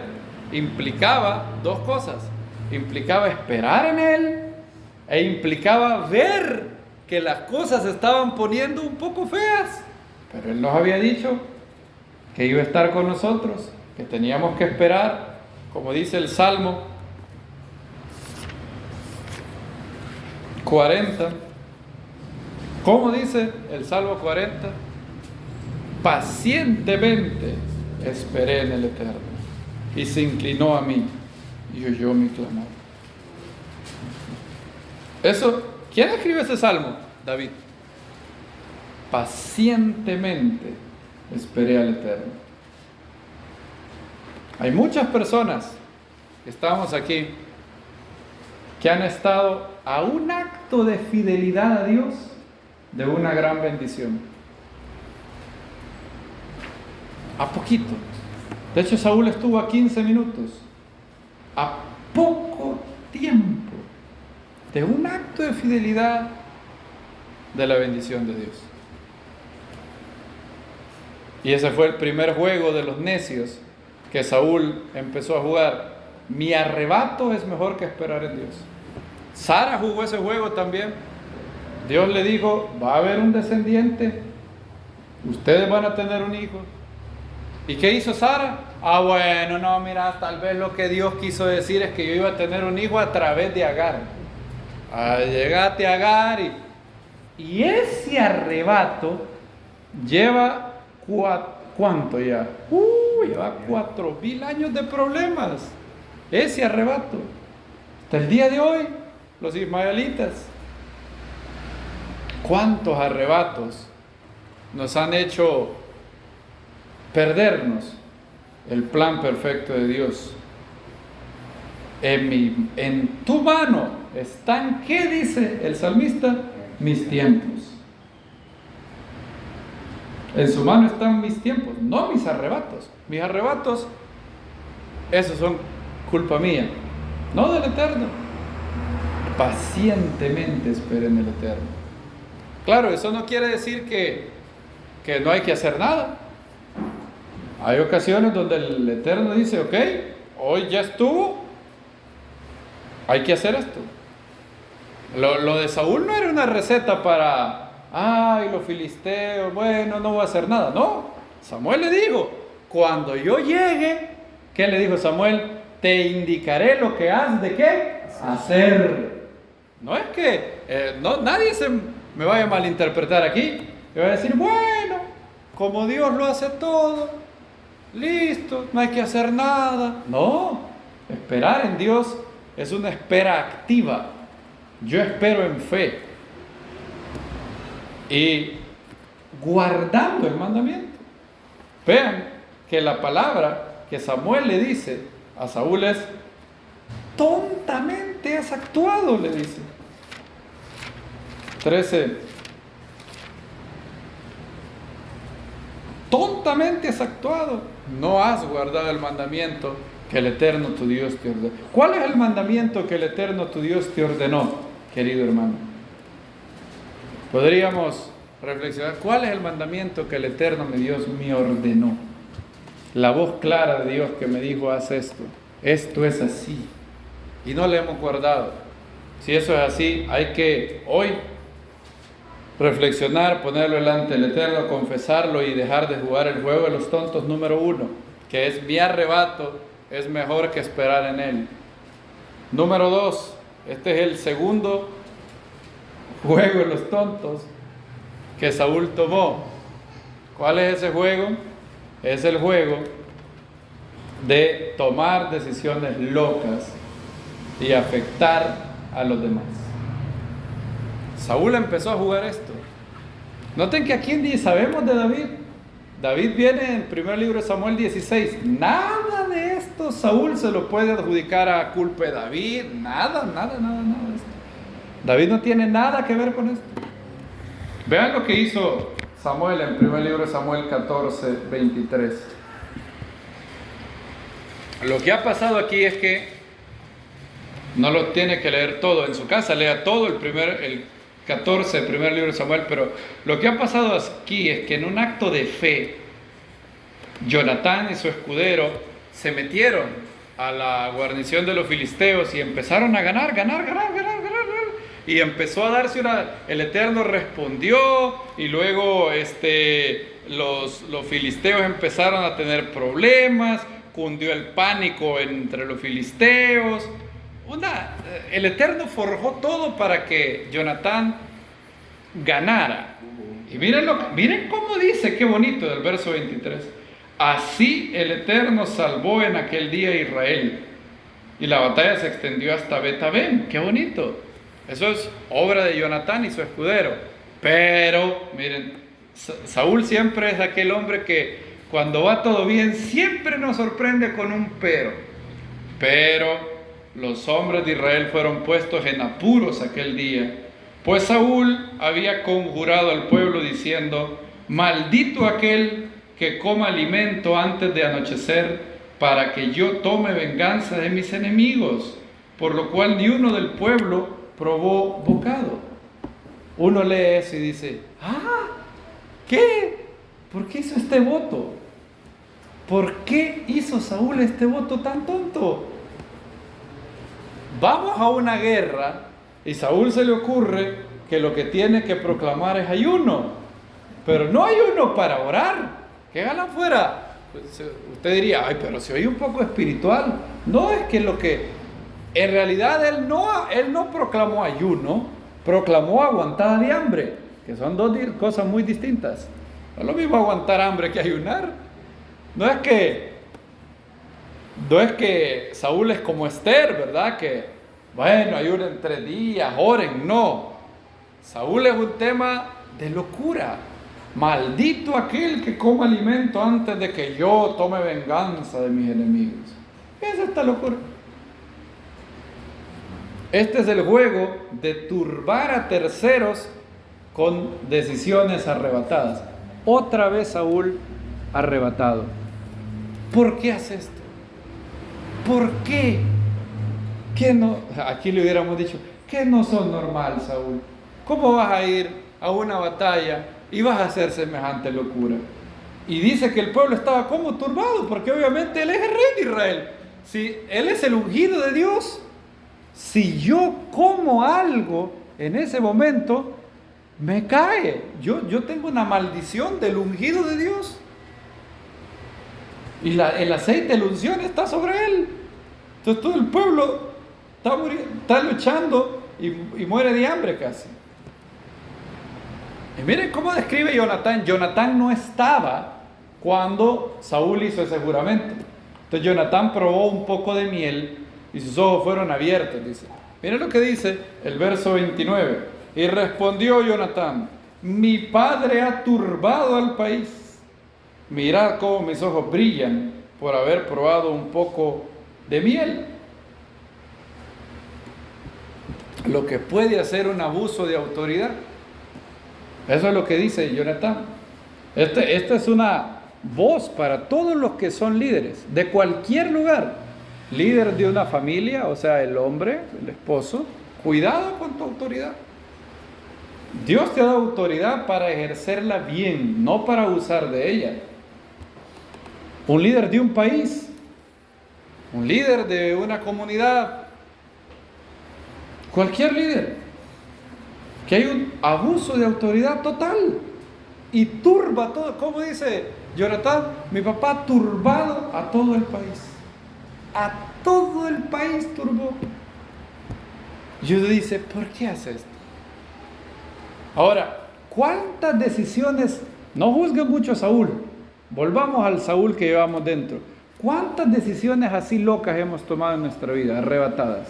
implicaba 2 cosas. Implicaba esperar en Él e implicaba ver que las cosas se estaban poniendo un poco feas. Pero Él nos había dicho que iba a estar con nosotros, que teníamos que esperar, como dice el Salmo 40. ¿Cómo dice el Salmo 40? Pacientemente esperé en el Eterno, y se inclinó a mí y oyó mi clamor. ¿Quién escribe ese salmo? David. Pacientemente esperé al Eterno. Hay muchas personas que estamos aquí que han estado a un acto de fidelidad a Dios de una gran bendición. A poquito. De hecho, Saúl estuvo a 15 minutos. A poco tiempo de un acto de fidelidad de la bendición de Dios. Y ese fue el primer juego de los necios que Saúl empezó a jugar. Mi arrebato es mejor que esperar en Dios. Sara jugó ese juego también. Dios le dijo: va a haber un descendiente, ustedes van a tener un hijo. ¿Y qué hizo Sara? Bueno, no, mira, tal vez lo que Dios quiso decir es que yo iba a tener un hijo a través de Agar. Llegaste a Agar Y ese arrebato lleva ¿cuánto ya? Lleva 4.000 años de problemas. Ese arrebato. Hasta el día de hoy, los ismaelitas. ¿Cuántos arrebatos nos han hecho perdernos el plan perfecto de Dios? En tu mano están, ¿qué dice el salmista? Mis tiempos. En su mano están mis tiempos, no mis arrebatos. Mis arrebatos, esos son culpa mía, no del Eterno. Pacientemente esperen el Eterno. Claro, eso no quiere decir que no hay que hacer nada. Hay ocasiones donde el Eterno dice, ok, hoy ya estuvo, hay que hacer esto. Lo de Saúl no era una receta para, los filisteos, bueno, no voy a hacer nada. No, Samuel le dijo, cuando yo llegue, ¿qué le dijo Samuel? Te indicaré lo que has de qué hacer. No es que nadie me vaya a malinterpretar aquí. Yo voy a decir, bueno, como Dios lo hace todo, listo, no hay que hacer nada. No, esperar en Dios es una espera activa. Yo espero en fe y guardando el mandamiento. Vean que la palabra que Samuel le dice a Saúl es: tontamente has actuado, le dice. 13. Tontamente has actuado, no has guardado el mandamiento que el Eterno tu Dios te ordenó. ¿Cuál es el mandamiento que el Eterno tu Dios te ordenó, querido hermano? Podríamos reflexionar, ¿cuál es el mandamiento que el Eterno mi Dios me ordenó? La voz clara de Dios que me dijo, haz esto. Esto es así. Y no le hemos guardado. Si eso es así, hay que hoy reflexionar, ponerlo delante del Eterno, confesarlo y dejar de jugar el juego de los tontos número 1, que es mi arrebato, es mejor que esperar en Él. Número 2, este es el segundo juego de los tontos que Saúl tomó. ¿Cuál es ese juego? Es el juego de tomar decisiones locas y afectar a los demás. Saúl empezó a jugar esto. Noten que aquí sabemos de David. David viene en el primer libro de Samuel 16. Nada de esto Saúl se lo puede adjudicar a culpa de David. Nada de esto. David no tiene nada que ver con esto. Vean lo que hizo Samuel en el primer libro de Samuel 14, 23. Lo que ha pasado aquí es que no lo tiene que leer todo en su casa, lea todo el 14, el primer libro de Samuel, pero lo que ha pasado aquí es que en un acto de fe, Jonatán y su escudero se metieron a la guarnición de los filisteos y empezaron a ganar, y empezó a darse el Eterno respondió, y luego los filisteos empezaron a tener problemas, cundió el pánico entre los filisteos. El Eterno forjó todo para que Jonatán ganara. Y miren cómo dice, qué bonito, del verso 23. Así el Eterno salvó en aquel día a Israel, y la batalla se extendió hasta Bet-Aven. Qué bonito. Eso es obra de Jonatán y su escudero. Pero, miren, Saúl siempre es aquel hombre que cuando va todo bien, siempre nos sorprende con un pero. Pero los hombres de Israel fueron puestos en apuros aquel día, pues Saúl había conjurado al pueblo diciendo: maldito aquel que coma alimento antes de anochecer, para que yo tome venganza de mis enemigos. Por lo cual ni uno del pueblo probó bocado. Uno lee eso y dice: ¿qué? ¿Por qué hizo este voto? ¿Por qué hizo Saúl este voto tan tonto? Vamos a una guerra y Saúl se le ocurre que lo que tiene que proclamar es ayuno, pero no ayuno para orar, que hagan afuera. Pues, usted diría: ay, pero se oye un poco espiritual. No, es que en realidad él no proclamó ayuno, proclamó aguantada de hambre. que son cosas muy distintas. No es lo mismo aguantar hambre que ayunar. No es que Saúl es como Esther, ¿verdad? Que, bueno, ayunen 3 días, oren. No. Saúl es un tema de locura. Maldito aquel que coma alimento antes de que yo tome venganza de mis enemigos. Es esta locura. Este es el juego de turbar a terceros con decisiones arrebatadas. Otra vez Saúl arrebatado. ¿Por qué hace esto? ¿Por qué? ¿Qué no? Aquí le hubiéramos dicho, ¿qué no son normal, Saúl? ¿Cómo vas a ir a una batalla y vas a hacer semejante locura? Y dice que el pueblo estaba como turbado, porque obviamente él es el rey de Israel. Si él es el ungido de Dios, si yo como algo en ese momento, me cae. Yo tengo una maldición del ungido de Dios. Y el aceite de la unción está sobre él. Entonces todo el pueblo está luchando y muere de hambre casi. Y miren cómo describe Jonatán. Jonatán no estaba cuando Saúl hizo ese juramento. Entonces Jonatán probó un poco de miel y sus ojos fueron abiertos, dice. Miren lo que dice el verso 29. Y respondió Jonatán: mi padre ha turbado al país. Mirad cómo mis ojos brillan por haber probado un poco de miel. Lo que puede hacer un abuso de autoridad. Eso es lo que dice Jonatán. Esta es una voz para todos los que son líderes de cualquier lugar. Líder de una familia, o sea, el hombre, el esposo. Cuidado con tu autoridad. Dios te da autoridad para ejercerla bien, no para abusar de ella. Un líder de un país, un líder de una comunidad, cualquier líder, que hay un abuso de autoridad total y turba todo. Como dice Jonatán, mi papá ha turbado a todo el país. A todo el país turbó. Y uno dice, ¿por qué hace esto? Ahora, ¿cuántas decisiones? No juzguen mucho a Saúl. Volvamos al Saúl que llevamos dentro. ¿Cuántas decisiones así locas hemos tomado en nuestra vida, arrebatadas?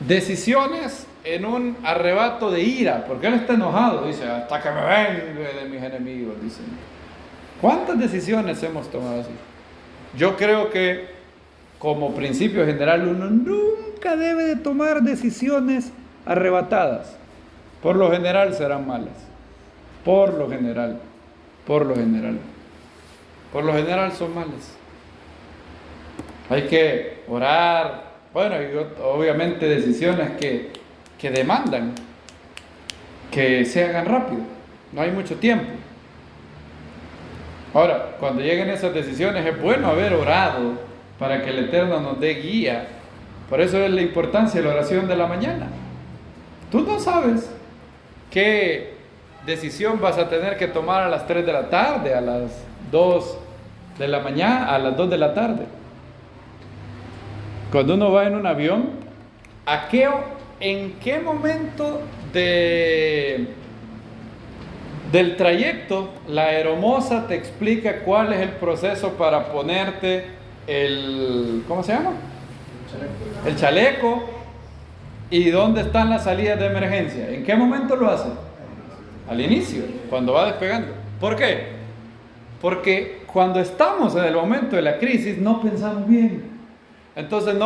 Decisiones en un arrebato de ira, porque él está enojado, dice, hasta que me vengue de mis enemigos, dice. ¿Cuántas decisiones hemos tomado así? Yo creo que como principio general uno nunca debe de tomar decisiones arrebatadas. Por lo general serán malas. Por lo general son malas. Hay que orar. Bueno, y obviamente decisiones que demandan que se hagan rápido. No hay mucho tiempo. Ahora, cuando lleguen esas decisiones es bueno haber orado para que el Eterno nos dé guía. Por eso es la importancia de la oración de la mañana. Tú no sabes qué decisión vas a tener que tomar a las 3 de la tarde, a las 2 de la mañana, a las 2 de la tarde. Cuando uno va en un avión, ¿en qué momento del trayecto la aeromoza te explica cuál es el proceso para ponerte ¿cómo se llama? El chaleco y dónde están las salidas de emergencia? ¿En qué momento lo hace? Al inicio, cuando va despegando. ¿Por qué? Porque cuando estamos en el momento de la crisis no pensamos bien. Entonces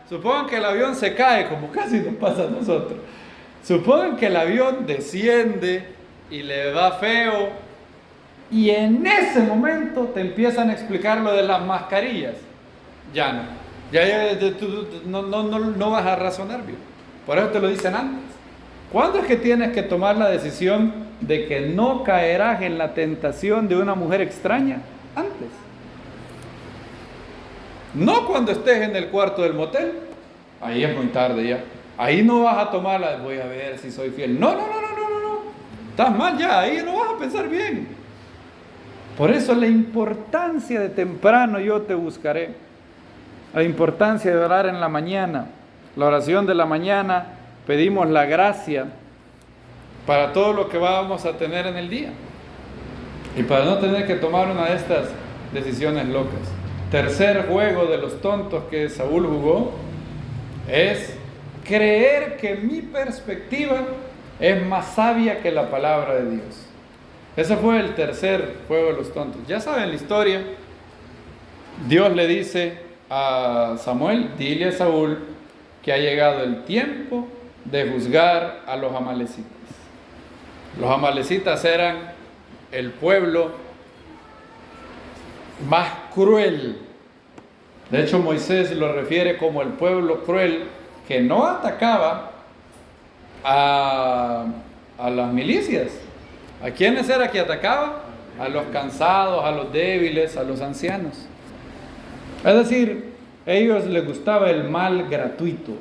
supongan que el avión se cae, como casi nos pasa a nosotros. Supongan que el avión desciende y le va feo, y en ese momento te empiezan a explicar lo de las mascarillas. Ya no vas a razonar bien. Por eso te lo dicen antes. ¿Cuándo es que tienes que tomar la decisión de que no caerás en la tentación de una mujer extraña? Antes. No cuando estés en el cuarto del motel. Ahí es muy tarde ya. Ahí no vas a tomar voy a ver si soy fiel. No. Estás mal ya, ahí no vas a pensar bien. Por eso la importancia de temprano yo te buscaré. La importancia de orar en la mañana. La oración de la mañana, pedimos la gracia para todo lo que vamos a tener en el día y para no tener que tomar una de estas decisiones locas. Tercer juego de los tontos que Saúl jugó es creer que mi perspectiva es más sabia que la palabra de Dios. Ese fue el tercer juego de los tontos. Ya saben la historia. Dios le dice a Samuel, dile a Saúl que ha llegado el tiempo de juzgar a los amalecitas. Los amalecitas eran el pueblo más cruel. De hecho, Moisés lo refiere como el pueblo cruel que no atacaba a las milicias. ¿A quiénes era que atacaba? A los cansados, a los débiles, a los ancianos. Es decir, a ellos les gustaba el mal gratuito.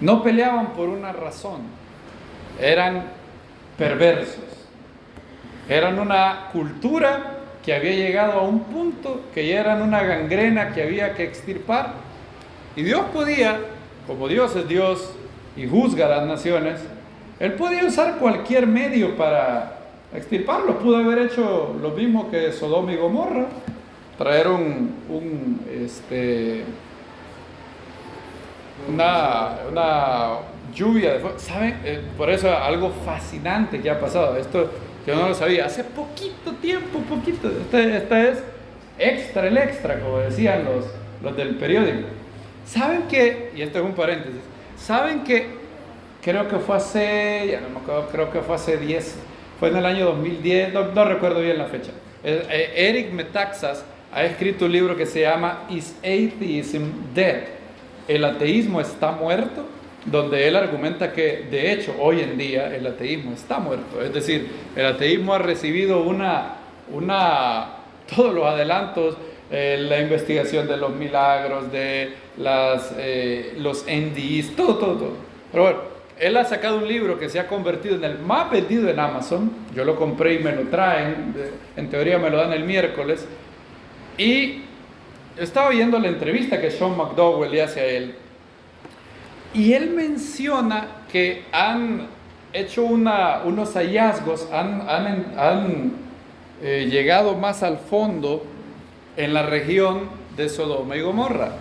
No peleaban por una razón. Eran perversos. Eran una cultura que había llegado a un punto que ya eran una gangrena que había que extirpar. Y Dios podía, como Dios es Dios y juzga a las naciones, Él podía usar cualquier medio para extirparlos. Pudo haber hecho lo mismo que Sodoma y Gomorra, traer una lluvia de fuego. ¿Saben? Por eso algo fascinante que ha pasado. Esto yo no lo sabía. Hace poquito tiempo, esta es el extra, como decían los del periódico. ¿Saben que, y esto es un paréntesis, saben que creo que fue hace, ya no me acuerdo, creo que fue hace 10, fue en el año 2010, no recuerdo bien la fecha. Eric Metaxas ha escrito un libro que se llama Is Atheism Dead? ¿El ateísmo está muerto? Donde él argumenta que de hecho hoy en día el ateísmo está muerto. Es decir, el ateísmo ha recibido todos los adelantos, la investigación de los milagros, de los NDEs, todo. Pero bueno, él ha sacado un libro que se ha convertido en el más vendido en Amazon. Yo lo compré y me lo traen, en teoría me lo dan el miércoles. Y estaba viendo la entrevista que Sean McDowell le hace a él. Y él menciona que han hecho unos hallazgos, han llegado más al fondo en la región de Sodoma y Gomorra.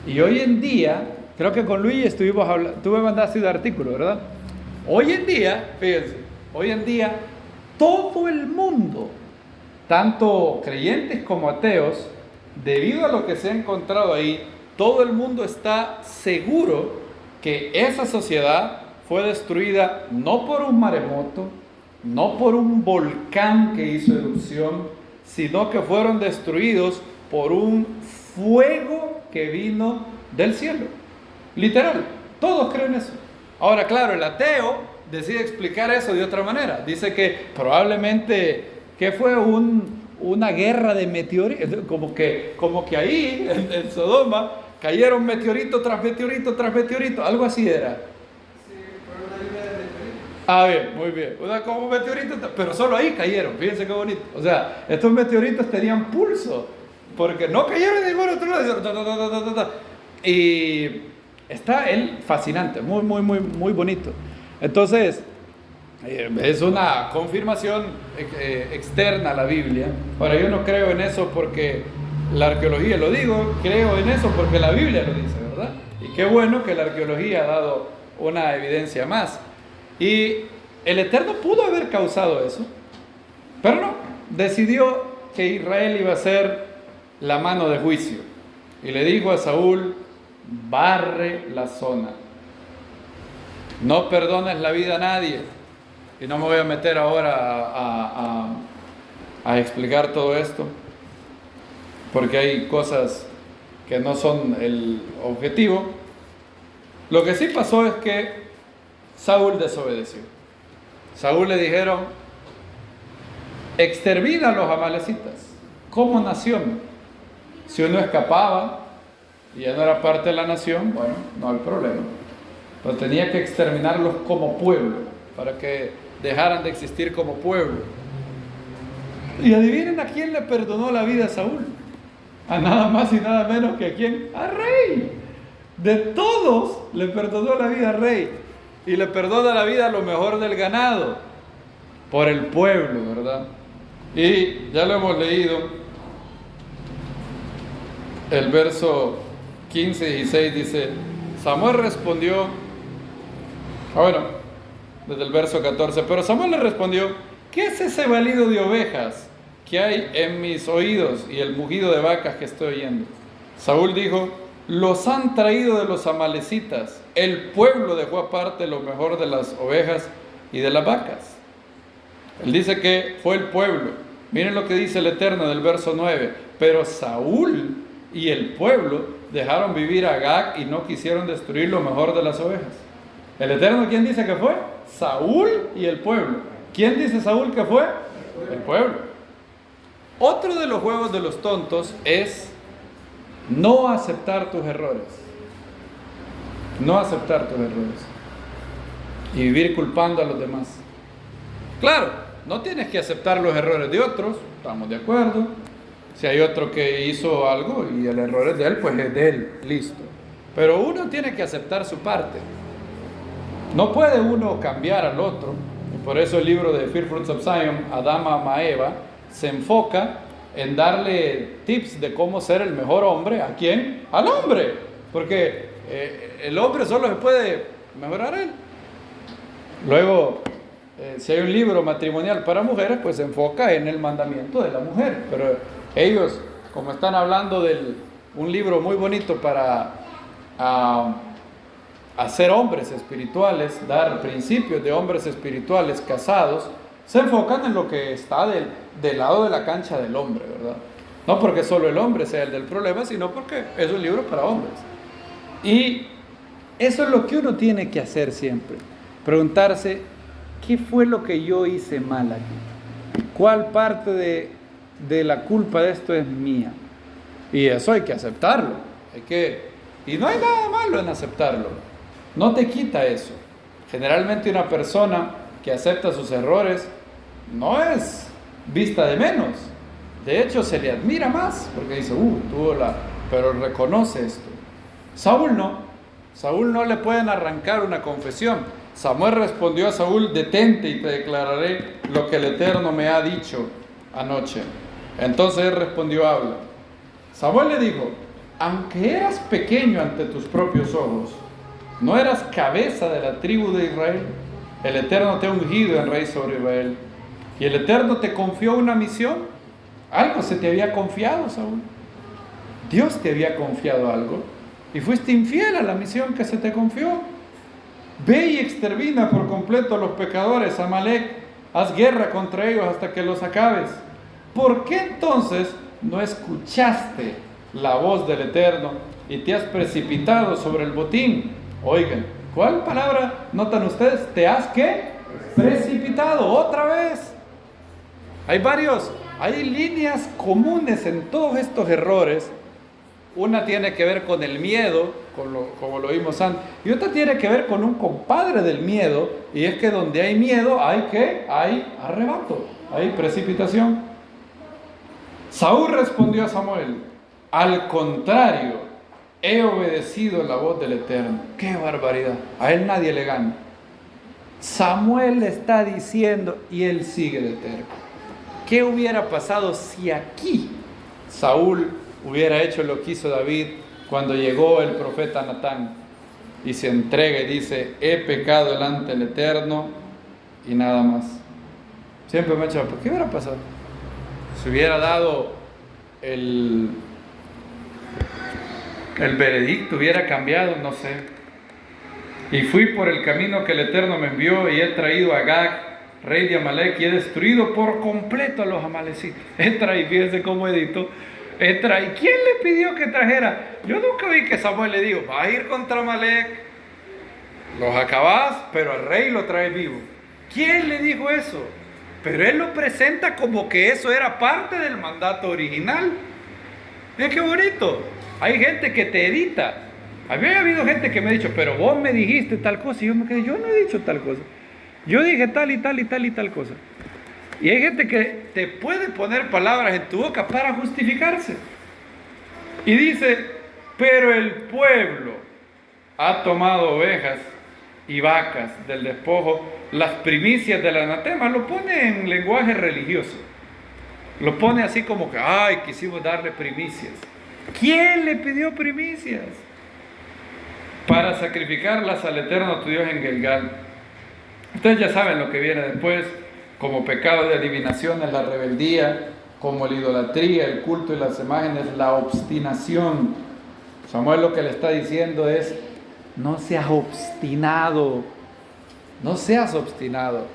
Y hoy en día, creo que con Luis estuvimos hablando, tú me mandaste un artículo, ¿verdad? Hoy en día, fíjense, todo el mundo, tanto creyentes como ateos, debido a lo que se ha encontrado ahí, todo el mundo está seguro que esa sociedad fue destruida no por un maremoto, no por un volcán que hizo erupción, sino que fueron destruidos por un fuego que vino del cielo. Literal, todos creen eso. Ahora, claro, el ateo decide explicar eso de otra manera. Dice que probablemente que fue una guerra de meteoritos, como que ahí en Sodoma cayeron meteorito tras meteorito tras meteorito, algo así era. Sí, fue una lluvia de meteoritos. Ah, bien, muy bien. Como meteoritos, pero solo ahí cayeron, fíjense qué bonito. O sea, estos meteoritos tenían pulso, porque no cayeron de ningún otro lado. Y está él fascinante, muy bonito. Entonces, es una confirmación externa a la Biblia. Ahora, yo no creo en eso porque la arqueología, lo digo, creo en eso porque la Biblia lo dice, ¿verdad? Y qué bueno que la arqueología ha dado una evidencia más. Y el Eterno pudo haber causado eso, pero no, decidió que Israel iba a ser la mano de juicio. Y le dijo a Saúl, barre la zona. No perdones la vida a nadie. Y no me voy a meter ahora a explicar todo esto, porque hay cosas que no son el objetivo. Lo que sí pasó es que Saúl desobedeció. Saúl le dijeron, extermina a los amalecitas como nación. Si uno escapaba y ya no era parte de la nación, bueno, no hay problema. Pero tenía que exterminarlos como pueblo, para que dejaran de existir como pueblo. Y adivinen a quién le perdonó la vida a Saúl. A nada más y nada menos que a quién, a rey. De todos le perdonó la vida al rey. y le perdona la vida a lo mejor del ganado, por el pueblo, ¿verdad? Y ya lo hemos leído, el verso 15 y 16 dice, Samuel respondió, desde el verso 14, pero Samuel le respondió, ¿qué es ese balido de ovejas que hay en mis oídos y el mugido de vacas que estoy oyendo? Saúl dijo, los han traído de los amalecitas, el pueblo dejó aparte lo mejor de las ovejas y de las vacas. Él dice que fue el pueblo. Miren lo que dice el Eterno del verso 9, pero Saúl y el pueblo dejaron vivir a Agag y no quisieron destruir lo mejor de las ovejas. ¿El Eterno quién dice que fue? Saúl y el pueblo. ¿Quién dice Saúl que fue? El pueblo. Otro de los juegos de los tontos es no aceptar tus errores. No aceptar tus errores. Y vivir culpando a los demás. Claro, no tienes que aceptar los errores de otros, estamos de acuerdo. Si hay otro que hizo algo y el error es de él, pues es de él, listo. Pero uno tiene que aceptar su parte. No puede uno cambiar al otro. Y por eso el libro de First Fruits of Zion, Adama Maeva, se enfoca en darle tips de cómo ser el mejor hombre. ¿A quién? Al hombre. Porque el hombre solo se puede mejorar él. Luego, si hay un libro matrimonial para mujeres, pues se enfoca en el mandamiento de la mujer. Pero ellos, como están hablando de un libro muy bonito para hacer hombres espirituales, dar principios de hombres espirituales casados, se enfocan en lo que está del lado de la cancha del hombre, ¿verdad? No porque solo el hombre sea el del problema, sino porque es un libro para hombres. Y eso es lo que uno tiene que hacer siempre. Preguntarse, ¿qué fue lo que yo hice mal aquí? ¿Cuál parte de la culpa de esto es mía? Y eso hay que aceptarlo. Y no hay nada malo en aceptarlo. No te quita eso. Generalmente una persona que acepta sus errores no es vista de menos. De hecho, se le admira más porque dice, pero reconoce esto. Saúl no. Saúl no le pueden arrancar una confesión. Samuel respondió a Saúl, detente y te declararé lo que el Eterno me ha dicho anoche. Entonces él respondió, habla. Samuel le dijo, aunque eras pequeño ante tus propios ojos, ¿no eras cabeza de la tribu de Israel? El Eterno te ha ungido en rey sobre Israel. Y el Eterno te confió una misión. Algo se te había confiado, Saúl. Dios te había confiado algo y fuiste infiel a la misión que se te confió. Ve y extermina por completo a los pecadores, Amalek. Haz guerra contra ellos hasta que los acabes. ¿Por qué entonces no escuchaste la voz del Eterno y te has precipitado sobre el botín? Oigan, ¿cuál palabra notan ustedes? ¿Te has qué? Precipitado, otra vez. Hay líneas comunes en todos estos errores. Una tiene que ver con el miedo, como lo vimos antes, y otra tiene que ver con un compadre del miedo, y es que donde hay miedo, hay arrebato, hay precipitación. Saúl respondió a Samuel, al contrario, he obedecido la voz del Eterno. ¡Qué barbaridad! A él nadie le gana. Samuel le está diciendo, y él sigue de terco. ¿Qué hubiera pasado si aquí Saúl hubiera hecho lo que hizo David cuando llegó el profeta Natán y se entrega y dice, he pecado delante del Eterno y nada más? Siempre me he echado, ¿por qué hubiera pasado? Si hubiera dado el veredicto, hubiera cambiado, no sé. Y fui por el camino que el Eterno me envió y he traído a Agag, rey de Amalek, y he destruido por completo a los amalecitas. Fíjense cómo editó. ¿Quién le pidió que trajera? Yo nunca vi que Samuel le dijo, vas a ir contra Amalek, los acabás, pero al rey lo traes vivo. ¿Quién le dijo eso? Pero él lo presenta como que eso era parte del mandato original. Miren qué bonito. Hay gente que te edita. Había habido gente que me ha dicho, pero vos me dijiste tal cosa, y yo me quedé, yo no he dicho tal cosa. Yo dije tal y tal y tal y tal cosa. Y hay gente que te puede poner palabras en tu boca para justificarse. Y dice, pero el pueblo ha tomado ovejas y vacas del despojo, las primicias del anatema, lo pone en lenguaje religioso. Lo pone así como que, ay, quisimos darle primicias. ¿Quién le pidió primicias? Para sacrificarlas al Eterno tu Dios en Gilgal. Ustedes ya saben lo que viene después, como pecado de adivinación es la rebeldía, como la idolatría, el culto y las imágenes, la obstinación. Samuel lo que le está diciendo es, no seas obstinado, no seas obstinado.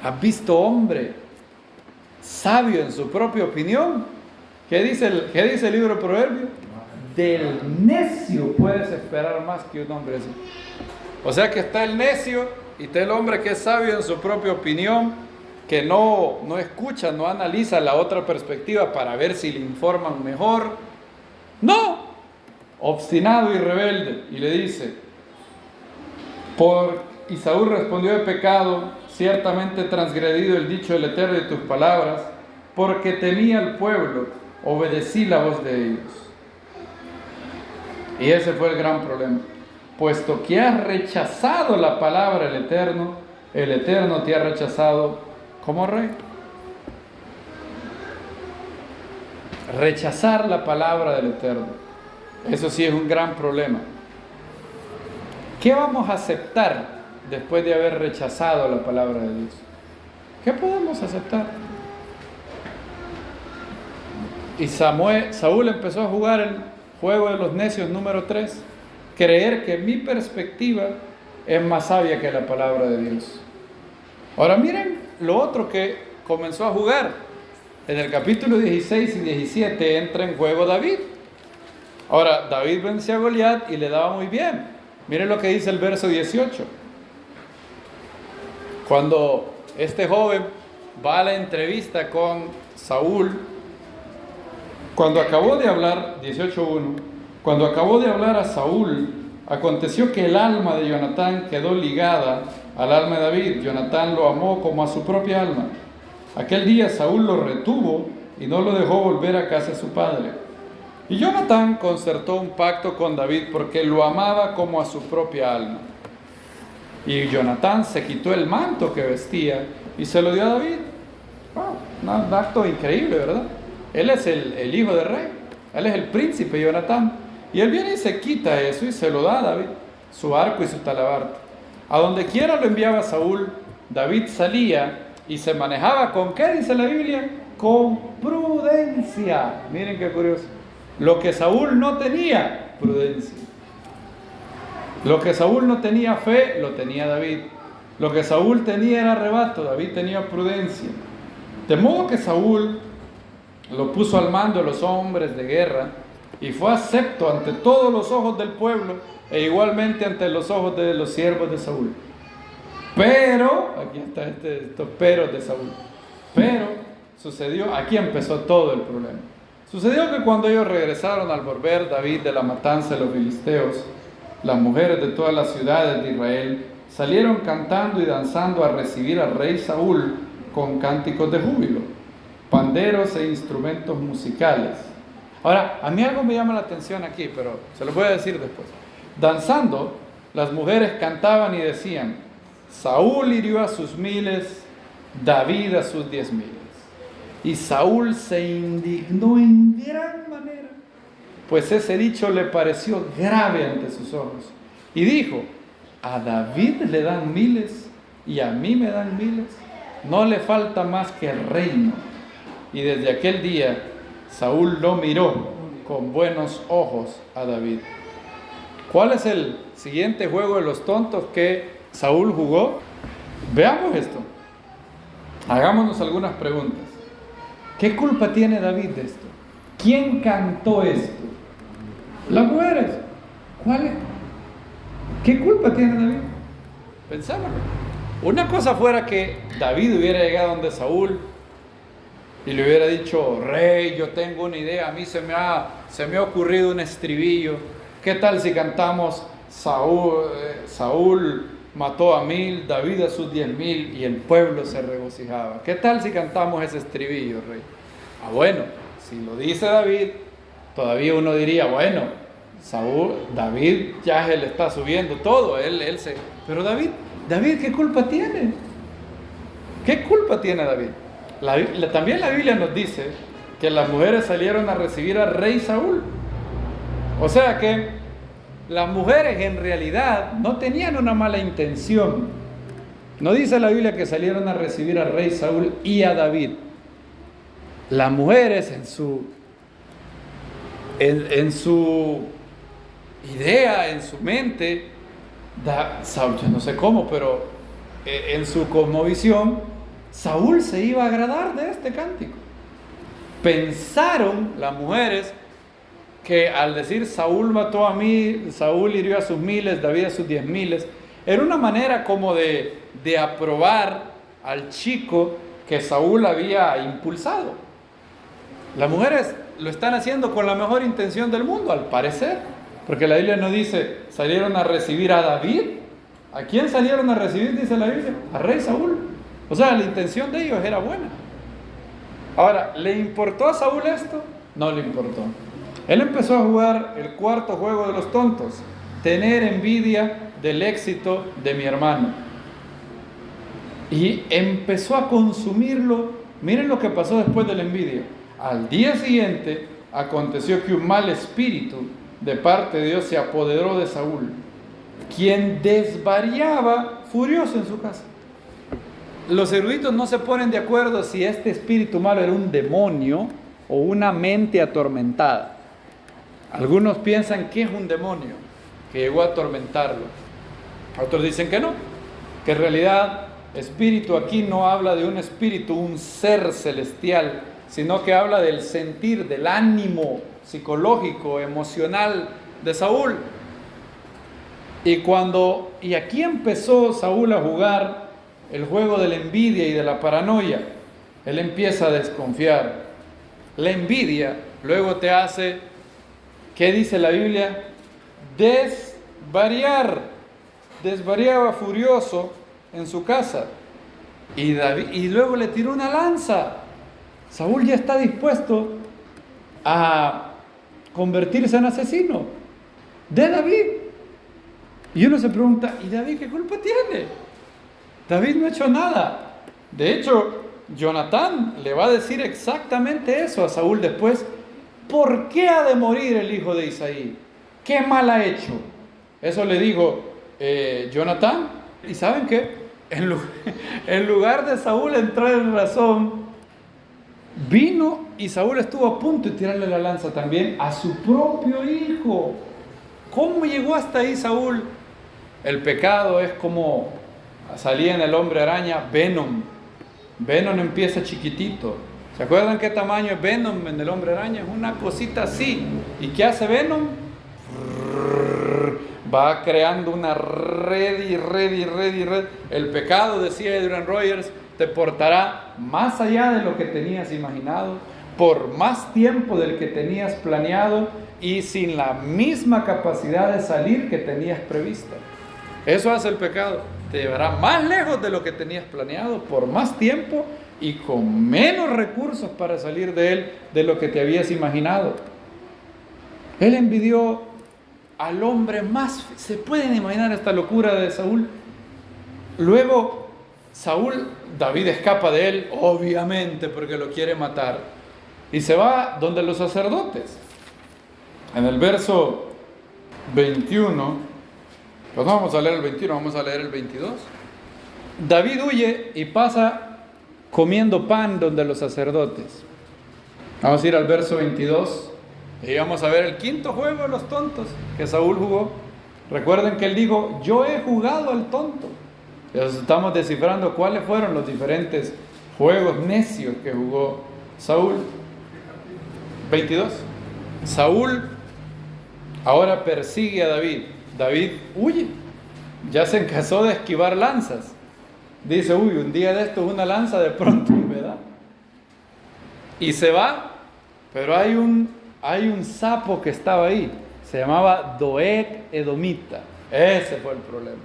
¿Has visto hombre sabio en su propia opinión? ¿Qué dice el libro de Proverbios? Del necio puedes esperar más que un hombre así. O sea que está el necio y está el hombre que es sabio en su propia opinión, que no escucha, no analiza la otra perspectiva para ver si le informan mejor. No, obstinado y rebelde. Y le dice, y Saúl respondió: he pecado, ciertamente he transgredido el dicho del Eterno y tus palabras, porque temía al pueblo, obedecí la voz de ellos. Y ese fue el gran problema. Puesto que has rechazado la palabra del Eterno, el Eterno te ha rechazado como rey. Rechazar la palabra del Eterno, eso sí es un gran problema. ¿Qué vamos a aceptar después de haber rechazado la palabra de Dios? ¿Qué podemos aceptar? Y Saúl empezó a jugar el juego de los necios número 3, creer que mi perspectiva es más sabia que la palabra de Dios. Ahora miren lo otro que comenzó a jugar. En el capítulo 16 y 17 entra en juego David. Ahora, David vence a Goliat y le daba muy bien. Miren lo que dice el verso 18. Cuando este joven va a la entrevista con Saúl, cuando acabó de hablar, 18:1, cuando acabó de hablar a Saúl, aconteció que el alma de Jonatán quedó ligada al alma de David. Jonatán lo amó como a su propia alma. Aquel día Saúl lo retuvo y no lo dejó volver a casa de su padre. Y Jonatán concertó un pacto con David porque lo amaba como a su propia alma. Y Jonatán se quitó el manto que vestía y se lo dio a David. Wow, un acto increíble, ¿verdad? Él es el hijo del rey, él es el príncipe Jonatán. Y él viene y se quita eso y se lo da a David, su arco y su talabarte. A donde quiera lo enviaba Saúl, David salía y se manejaba ¿con qué dice la Biblia? Con prudencia. Miren qué curioso. Lo que Saúl no tenía, prudencia. Lo que Saúl no tenía, fe, lo tenía David. Lo que Saúl tenía era arrebato, David tenía prudencia. De modo que Saúl lo puso al mando de los hombres de guerra y fue acepto ante todos los ojos del pueblo e igualmente ante los ojos de los siervos de Saúl. Pero, aquí está estos peros de Saúl. Pero sucedió, aquí empezó todo el problema. Sucedió que cuando ellos regresaron al volver David de la matanza de los filisteos, las mujeres de todas las ciudades de Israel salieron cantando y danzando a recibir al rey Saúl con cánticos de júbilo, panderos e instrumentos musicales. Ahora, a mí algo me llama la atención aquí, pero se lo voy a decir después. Danzando, las mujeres cantaban y decían: Saúl hirió a sus 1000, David a sus 10,000. Y Saúl se indignó en gran manera, pues ese dicho le pareció grave ante sus ojos. Y dijo: a David le dan 1000 y a mí me dan 1000. No le falta más que el reino. Y desde aquel día Saúl lo miró con buenos ojos a David. ¿Cuál es el siguiente juego de los tontos que Saúl jugó? Veamos esto. Hagámonos algunas preguntas. ¿Qué culpa tiene David de esto? ¿Quién cantó esto? Las mujeres. ¿Cuál es? ¿Qué culpa tiene David? Pensámoslo. Una cosa fuera que David hubiera llegado donde Saúl y le hubiera dicho: rey, yo tengo una idea, a mí se me ha ocurrido un estribillo. ¿Qué tal si cantamos Saúl mató a 1000, David a sus 10,000 y el pueblo se regocijaba? ¿Qué tal si cantamos ese estribillo, rey? Bueno, si lo dice David, todavía uno diría: bueno, David ya se le está subiendo todo, pero David, ¿qué culpa tiene? ¿Qué culpa tiene David? También la Biblia nos dice que las mujeres salieron a recibir al rey Saúl. O sea que las mujeres en realidad no tenían una mala intención. No dice la Biblia que salieron a recibir al rey Saúl y a David. Las mujeres en su idea, en su mente, yo no sé cómo, pero en su cosmovisión, Saúl se iba a agradar de este cántico. Pensaron las mujeres que al decir Saúl mató a mí, Saúl hirió a sus miles, David a sus 10,000, era una manera como de aprobar al chico que Saúl había impulsado. Las mujeres lo están haciendo con la mejor intención del mundo, al parecer, porque la Biblia no dice salieron a recibir a David. ¿A quién salieron a recibir? Dice la Biblia, al rey Saúl. O sea, la intención de ellos era buena. Ahora, ¿le importó a Saúl esto? No le importó. Él empezó a jugar el cuarto juego de los tontos: tener envidia del éxito de mi hermano. Y empezó a consumirlo. Miren lo que pasó después de la envidia. Al día siguiente aconteció que un mal espíritu de parte de Dios se apoderó de Saúl, quien desvariaba furioso en su casa. Los eruditos no se ponen de acuerdo si este espíritu malo era un demonio o una mente atormentada. Algunos piensan que es un demonio que llegó a atormentarlo. Otros dicen que no, que en realidad espíritu aquí no habla de un espíritu, un ser celestial, sino que habla del sentir, del ánimo psicológico, emocional de Saúl. Y aquí empezó Saúl a jugar el juego de la envidia y de la paranoia. Él empieza a desconfiar. La envidia luego te hace, ¿qué dice la Biblia? Desvariar. Desvariaba furioso en su casa. Y luego le tiró una lanza. Saúl ya está dispuesto a convertirse en asesino de David. Y uno se pregunta, ¿y David qué culpa tiene? David no ha hecho nada. De hecho, Jonatán le va a decir exactamente eso a Saúl después. ¿Por qué ha de morir el hijo de Isaí? ¿Qué mal ha hecho? Eso le dijo Jonatán. ¿Y saben qué? En lugar de Saúl entrar en razón, vino y Saúl estuvo a punto de tirarle la lanza también a su propio hijo. ¿Cómo llegó hasta ahí Saúl? El pecado es como salía en el hombre araña, Venom. Venom empieza chiquitito. ¿Se acuerdan qué tamaño es Venom en el hombre araña? Es una cosita así. ¿Y qué hace Venom? Va creando una red y red y red y red. El pecado, decía Adrian Rogers, te portará más allá de lo que tenías imaginado, por más tiempo del que tenías planeado y sin la misma capacidad de salir que tenías prevista. Eso hace el pecado. Te llevará más lejos de lo que tenías planeado, por más tiempo y con menos recursos para salir de él de lo que te habías imaginado. Él envidió al hombre más. ¿Se pueden imaginar esta locura de Saúl? Luego David escapa de él, obviamente, porque lo quiere matar, y se va donde los sacerdotes. En el verso 21, pues no vamos a leer el 21, vamos a leer el 22. David huye y pasa comiendo pan donde los sacerdotes. Vamos a ir al verso 22 y vamos a ver el quinto juego de los tontos que Saúl jugó. Recuerden que él dijo, yo he jugado al tonto. Entonces estamos descifrando cuáles fueron los diferentes juegos necios que jugó Saúl. 22. Saúl ahora persigue a David. David huye. Ya se cansó de esquivar lanzas. Dice, un día de esto una lanza de pronto me da. Y se va, pero hay un sapo que estaba ahí. Se llamaba Doeg Edomita. Ese fue el problema.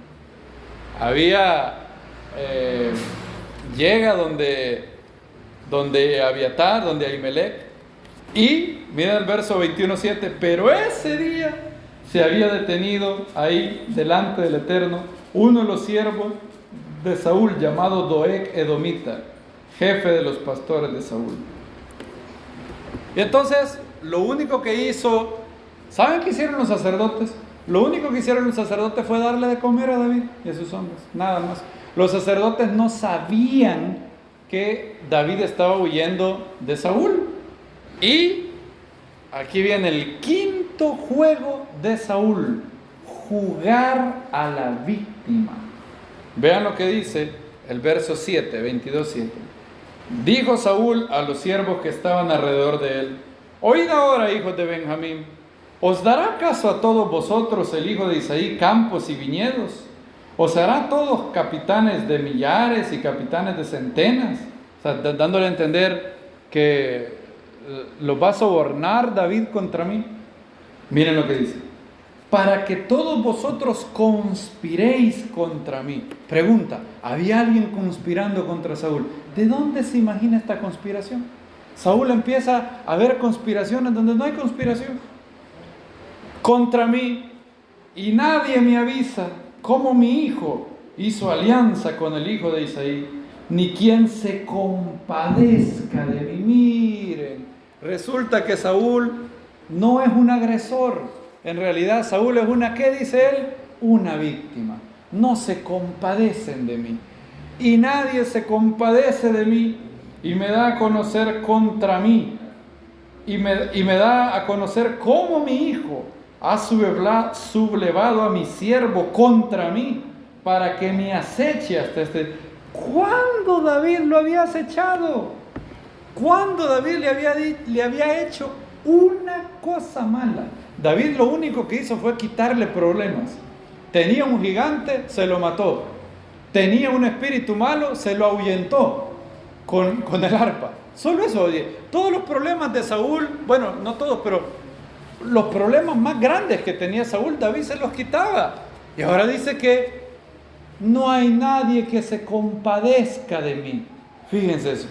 Llega donde Abiatar, donde Ahimelech, y mira el verso 21:7, pero ese día se había detenido ahí delante del Eterno uno de los siervos de Saúl llamado Doeg Edomita, jefe de los pastores de Saúl. Y entonces lo único que hizo, ¿saben qué hicieron los sacerdotes? Lo único que hicieron los sacerdotes fue darle de comer a David y a sus hombres, nada más. Los sacerdotes no sabían que David estaba huyendo de Saúl. Y aquí viene el quinto juego de Saúl: jugar a la víctima. Vean lo que dice el verso 7, 22:7. Dijo Saúl a los siervos que estaban alrededor de él: oíd ahora, hijos de Benjamín, ¿os dará acaso a todos vosotros el hijo de Isaí campos y viñedos? ¿Os hará todos capitanes de millares y capitanes de centenas? O sea, dándole a entender que los va a sobornar David contra mí. Miren lo que dice: para que todos vosotros conspiréis contra mí. Pregunta: ¿había alguien conspirando contra Saúl? ¿De dónde se imagina esta conspiración? Saúl empieza a ver conspiraciones donde no hay conspiración contra mí, y nadie me avisa cómo mi hijo hizo alianza con el hijo de Isaí, ni quien se compadezca de mí. Miren, resulta que Saúl no es un agresor. En realidad Saúl es una, ¿qué dice él? Una víctima. No se compadecen de mí. Y nadie se compadece de mí y me da a conocer contra mí. Y me da a conocer cómo mi hijo ha sublevado a mi siervo contra mí para que me aceche hasta este. ¿Cuándo David lo había acechado? ¿Cuándo David le había hecho una cosa mala? David lo único que hizo fue quitarle problemas. Tenía un gigante, se lo mató. Tenía un espíritu malo, se lo ahuyentó con el arpa. Solo eso, oye. Todos los problemas de Saúl, bueno, no todos, pero los problemas más grandes que tenía Saúl, David se los quitaba. Y ahora dice que no hay nadie que se compadezca de mí. Fíjense eso.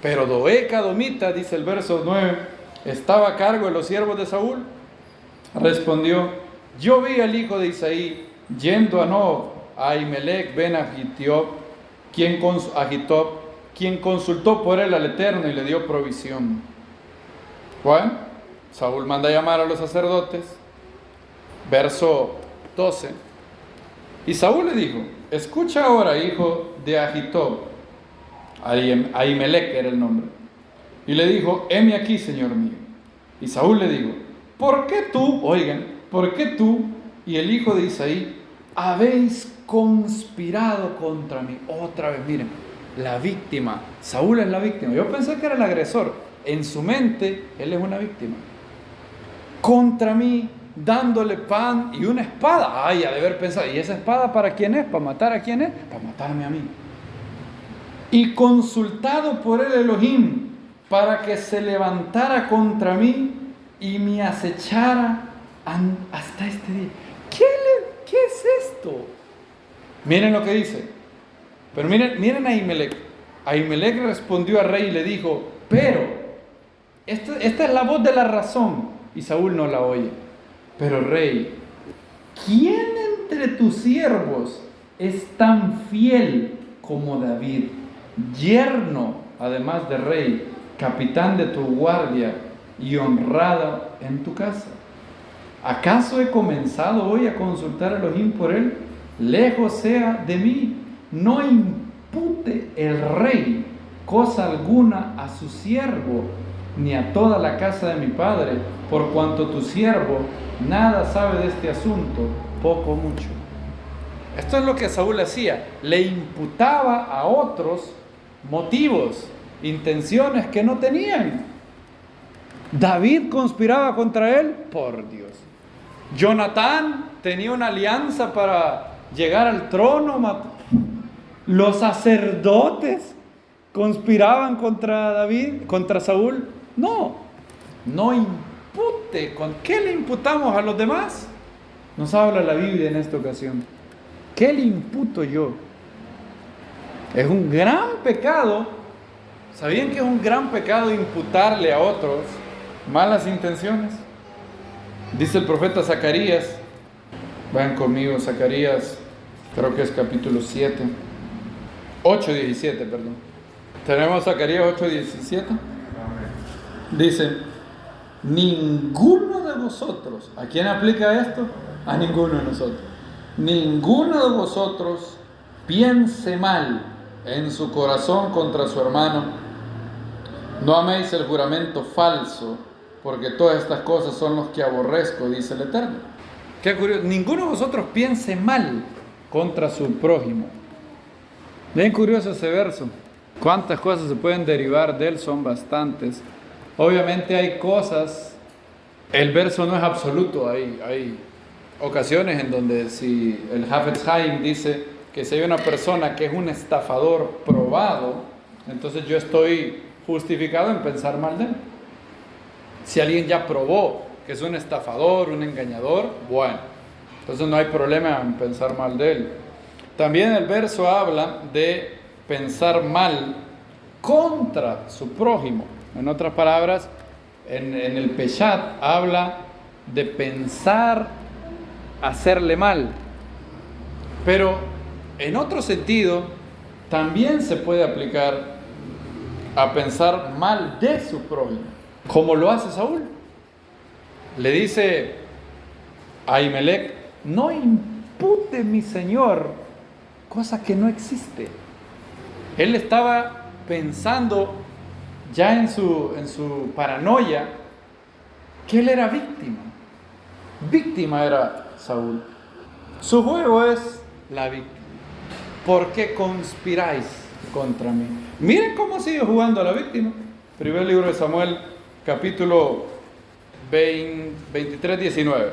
Pero Doeg Edomita, dice el verso 9, estaba a cargo de los siervos de Saúl. Respondió: yo vi al hijo de Isaí yendo a Nob, a Ahimelech ben Ahitob, quien consultó por él al Eterno y le dio provisión. Bueno, Saúl manda a llamar a los sacerdotes. Verso 12. Y Saúl le dijo: escucha ahora, hijo de Ahitob. Ahimelech era el nombre. Y le dijo: heme aquí, señor mío. Y Saúl le dijo: ¿por qué tú y el hijo de Isaí habéis conspirado contra mí? Otra vez, miren, la víctima. Saúl es la víctima. Yo pensé que era el agresor. En su mente, él es una víctima. Contra mí, dándole pan y una espada. Ay, ha de haber pensado: ¿y esa espada para quién es? ¿Para matar a quién es? Para matarme a mí. Y consultado por el Elohim para que se levantara contra mí y me acechara hasta este día. ¿Qué es esto? Miren lo que dice. Pero miren a Ahimelech. Ahimelech respondió al rey y le dijo: pero esta es la voz de la razón. Y Saúl no la oye. Pero rey, ¿quién entre tus siervos es tan fiel como David, yerno además de rey, capitán de tu guardia y honrada en tu casa? ¿Acaso he comenzado hoy a consultar a Elohim por él? Lejos sea de mí, no impute el rey cosa alguna a su siervo, ni a toda la casa de mi padre, por cuanto tu siervo nada sabe de este asunto, poco o mucho. Esto es lo que Saúl hacía, le imputaba a otros motivos, intenciones que no tenían. David conspiraba contra él, por Dios. Jonatán tenía una alianza para llegar al trono. Los sacerdotes conspiraban contra David, contra Saúl. No impute. ¿Con qué le imputamos a los demás? Nos habla la Biblia en esta ocasión. ¿Qué le imputo yo? Es un gran pecado. ¿Sabían que es un gran pecado imputarle a otros malas intenciones? Dice el profeta Zacarías, vayan conmigo, Zacarías, creo que es capítulo 7, 8:17, perdón. Tenemos Zacarías 8:17. Dice, ninguno de vosotros, ¿a quién aplica esto? A ninguno de nosotros. Ninguno de vosotros piense mal en su corazón contra su hermano. No améis el juramento falso, porque todas estas cosas son los que aborrezco, dice el Eterno. Qué curioso, ninguno de vosotros piense mal contra su prójimo. Bien curioso ese verso. Cuántas cosas se pueden derivar de él, son bastantes. Obviamente hay cosas, el verso no es absoluto, hay ocasiones en donde si el Hafetz Haim dice que si hay una persona que es un estafador probado, entonces yo estoy justificado en pensar mal de él. Si alguien ya probó que es un estafador, un engañador, bueno, entonces no hay problema en pensar mal de él. También el verso habla de pensar mal contra su prójimo. En otras palabras, en el Peshat habla de pensar hacerle mal. Pero en otro sentido, también se puede aplicar a pensar mal de su prójimo, como lo hace Saúl. Le dice a Ahimelech, no impute mi señor cosa que no existe. Él estaba pensando ya en su paranoia que él era víctima. Víctima era Saúl. Su juego es la víctima. ¿Por qué conspiráis contra mí? Miren cómo sigue jugando a la víctima. Primer libro de Samuel, capítulo 23-19.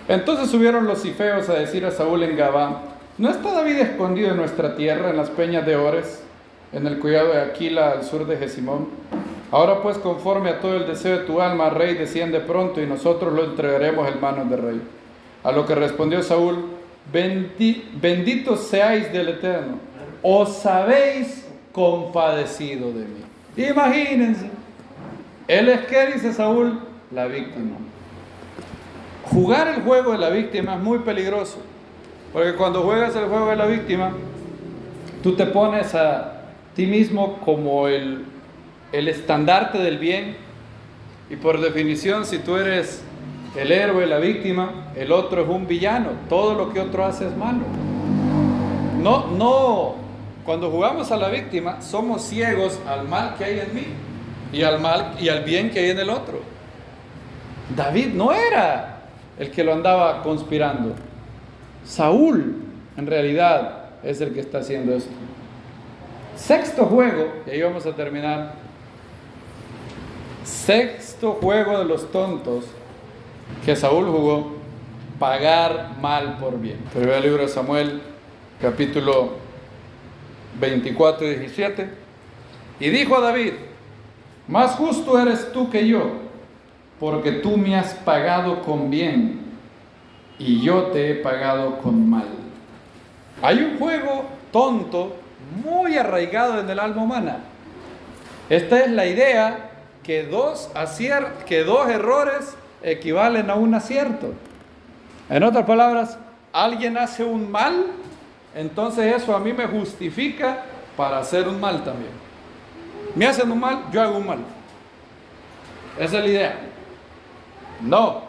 Entonces subieron los cifeos a decir a Saúl en Gabá, ¿no está David escondido en nuestra tierra, en las peñas de Ores, en el collado de Aquila, al sur de Jesimón? Ahora pues, conforme a todo el deseo de tu alma, rey, desciende pronto y nosotros lo entregaremos en manos del rey. A lo que respondió Saúl, benditos seáis del Eterno, os habéis compadecido de mí. Imagínense, él es que dice Saúl, la víctima. Jugar el juego de la víctima es muy peligroso, porque cuando juegas el juego de la víctima, tú te pones a ti mismo como el estandarte del bien, y por definición, si tú eres el héroe, la víctima, el otro es un villano. Todo lo que otro hace es malo. No, cuando jugamos a la víctima, somos ciegos al mal que hay en mí y al bien que hay en el otro. David no era el que lo andaba conspirando. Saúl, en realidad, es el que está haciendo esto. Sexto juego, y ahí vamos a terminar. Sexto juego de los tontos que Saúl jugó, pagar mal por bien. Primer libro de Samuel, capítulo 24-17. Y dijo a David, más justo eres tú que yo, porque tú me has pagado con bien y yo te he pagado con mal. Hay un juego tonto muy arraigado en el alma humana. Esta es la idea que dos errores equivalen a un acierto. En otras palabras, alguien hace un mal, entonces eso a mí me justifica para hacer un mal también. Me hacen un mal, yo hago un mal. Esa es la idea. No.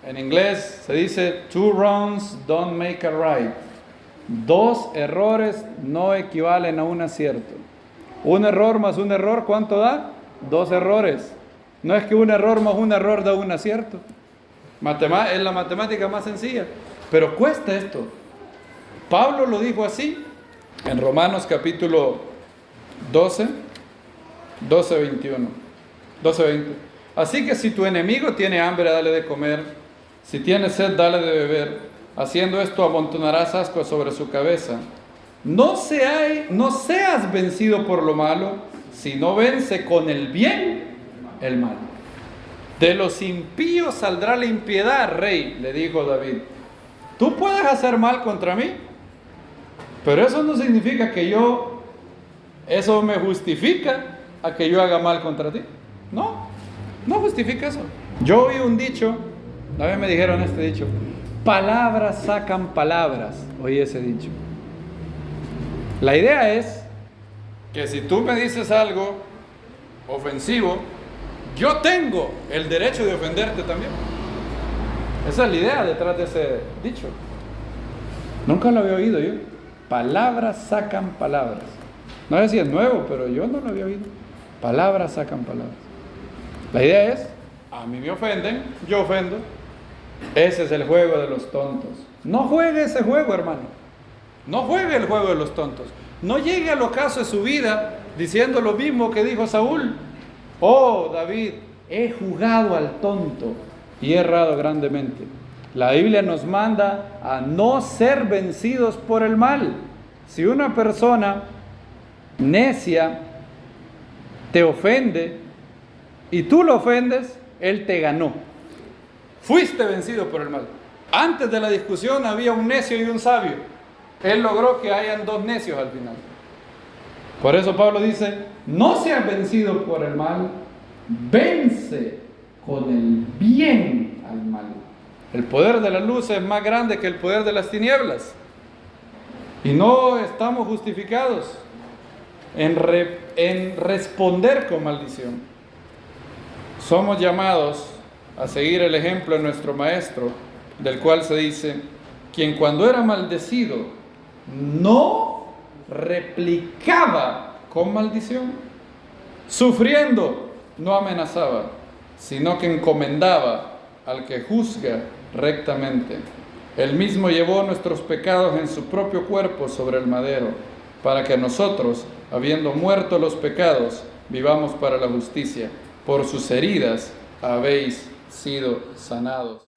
En inglés se dice, two wrongs don't make a right. Dos errores no equivalen a un acierto. Un error más un error, ¿cuánto da? Dos errores. No es que un error más un error da un acierto. Es la matemática más sencilla. Pero cuesta esto. Pablo lo dijo así en Romanos capítulo 12, 12:20. Así que si tu enemigo tiene hambre, dale de comer. Si tiene sed, dale de beber. Haciendo esto, amontonarás ascuas sobre su cabeza. No seas vencido por lo malo, sino vence con el bien el mal. De los impíos saldrá la impiedad, rey, le dijo David. Tú puedes hacer mal contra mí, pero eso no significa que eso me justifica a que yo haga mal contra ti. No justifica eso. Yo oí un dicho Una vez me dijeron este dicho: palabras sacan palabras. Oí ese dicho. La idea es que si tú me dices algo ofensivo, yo tengo el derecho de ofenderte también. Esa es la idea detrás de ese dicho. Nunca lo había oído yo. Palabras sacan palabras. No sé si es nuevo, pero yo no lo había oído. Palabras sacan palabras. La idea es, a mí me ofenden, yo ofendo. Ese es el juego de los tontos. No juegue ese juego, hermano. No juegue el juego de los tontos. No llegue al ocaso de su vida diciendo lo mismo que dijo Saúl. Oh, David, he jugado al tonto y he errado grandemente. La Biblia nos manda a no ser vencidos por el mal. Si una persona necia te ofende y tú lo ofendes, él te ganó. Fuiste vencido por el mal. Antes de la discusión había un necio y un sabio. Él logró que hayan dos necios al final. Por eso Pablo dice: no seas vencido por el mal, vence con el bien al mal. El poder de la luz es más grande que el poder de las tinieblas. Y no estamos justificados en responder con maldición. Somos llamados a seguir el ejemplo de nuestro maestro, del cual se dice: quien cuando era maldecido no replicaba con maldición, sufriendo no amenazaba, sino que encomendaba al que juzga rectamente. Él mismo llevó nuestros pecados en su propio cuerpo sobre el madero, para que nosotros, habiendo muerto los pecados, vivamos para la justicia. Por sus heridas habéis sido sanados.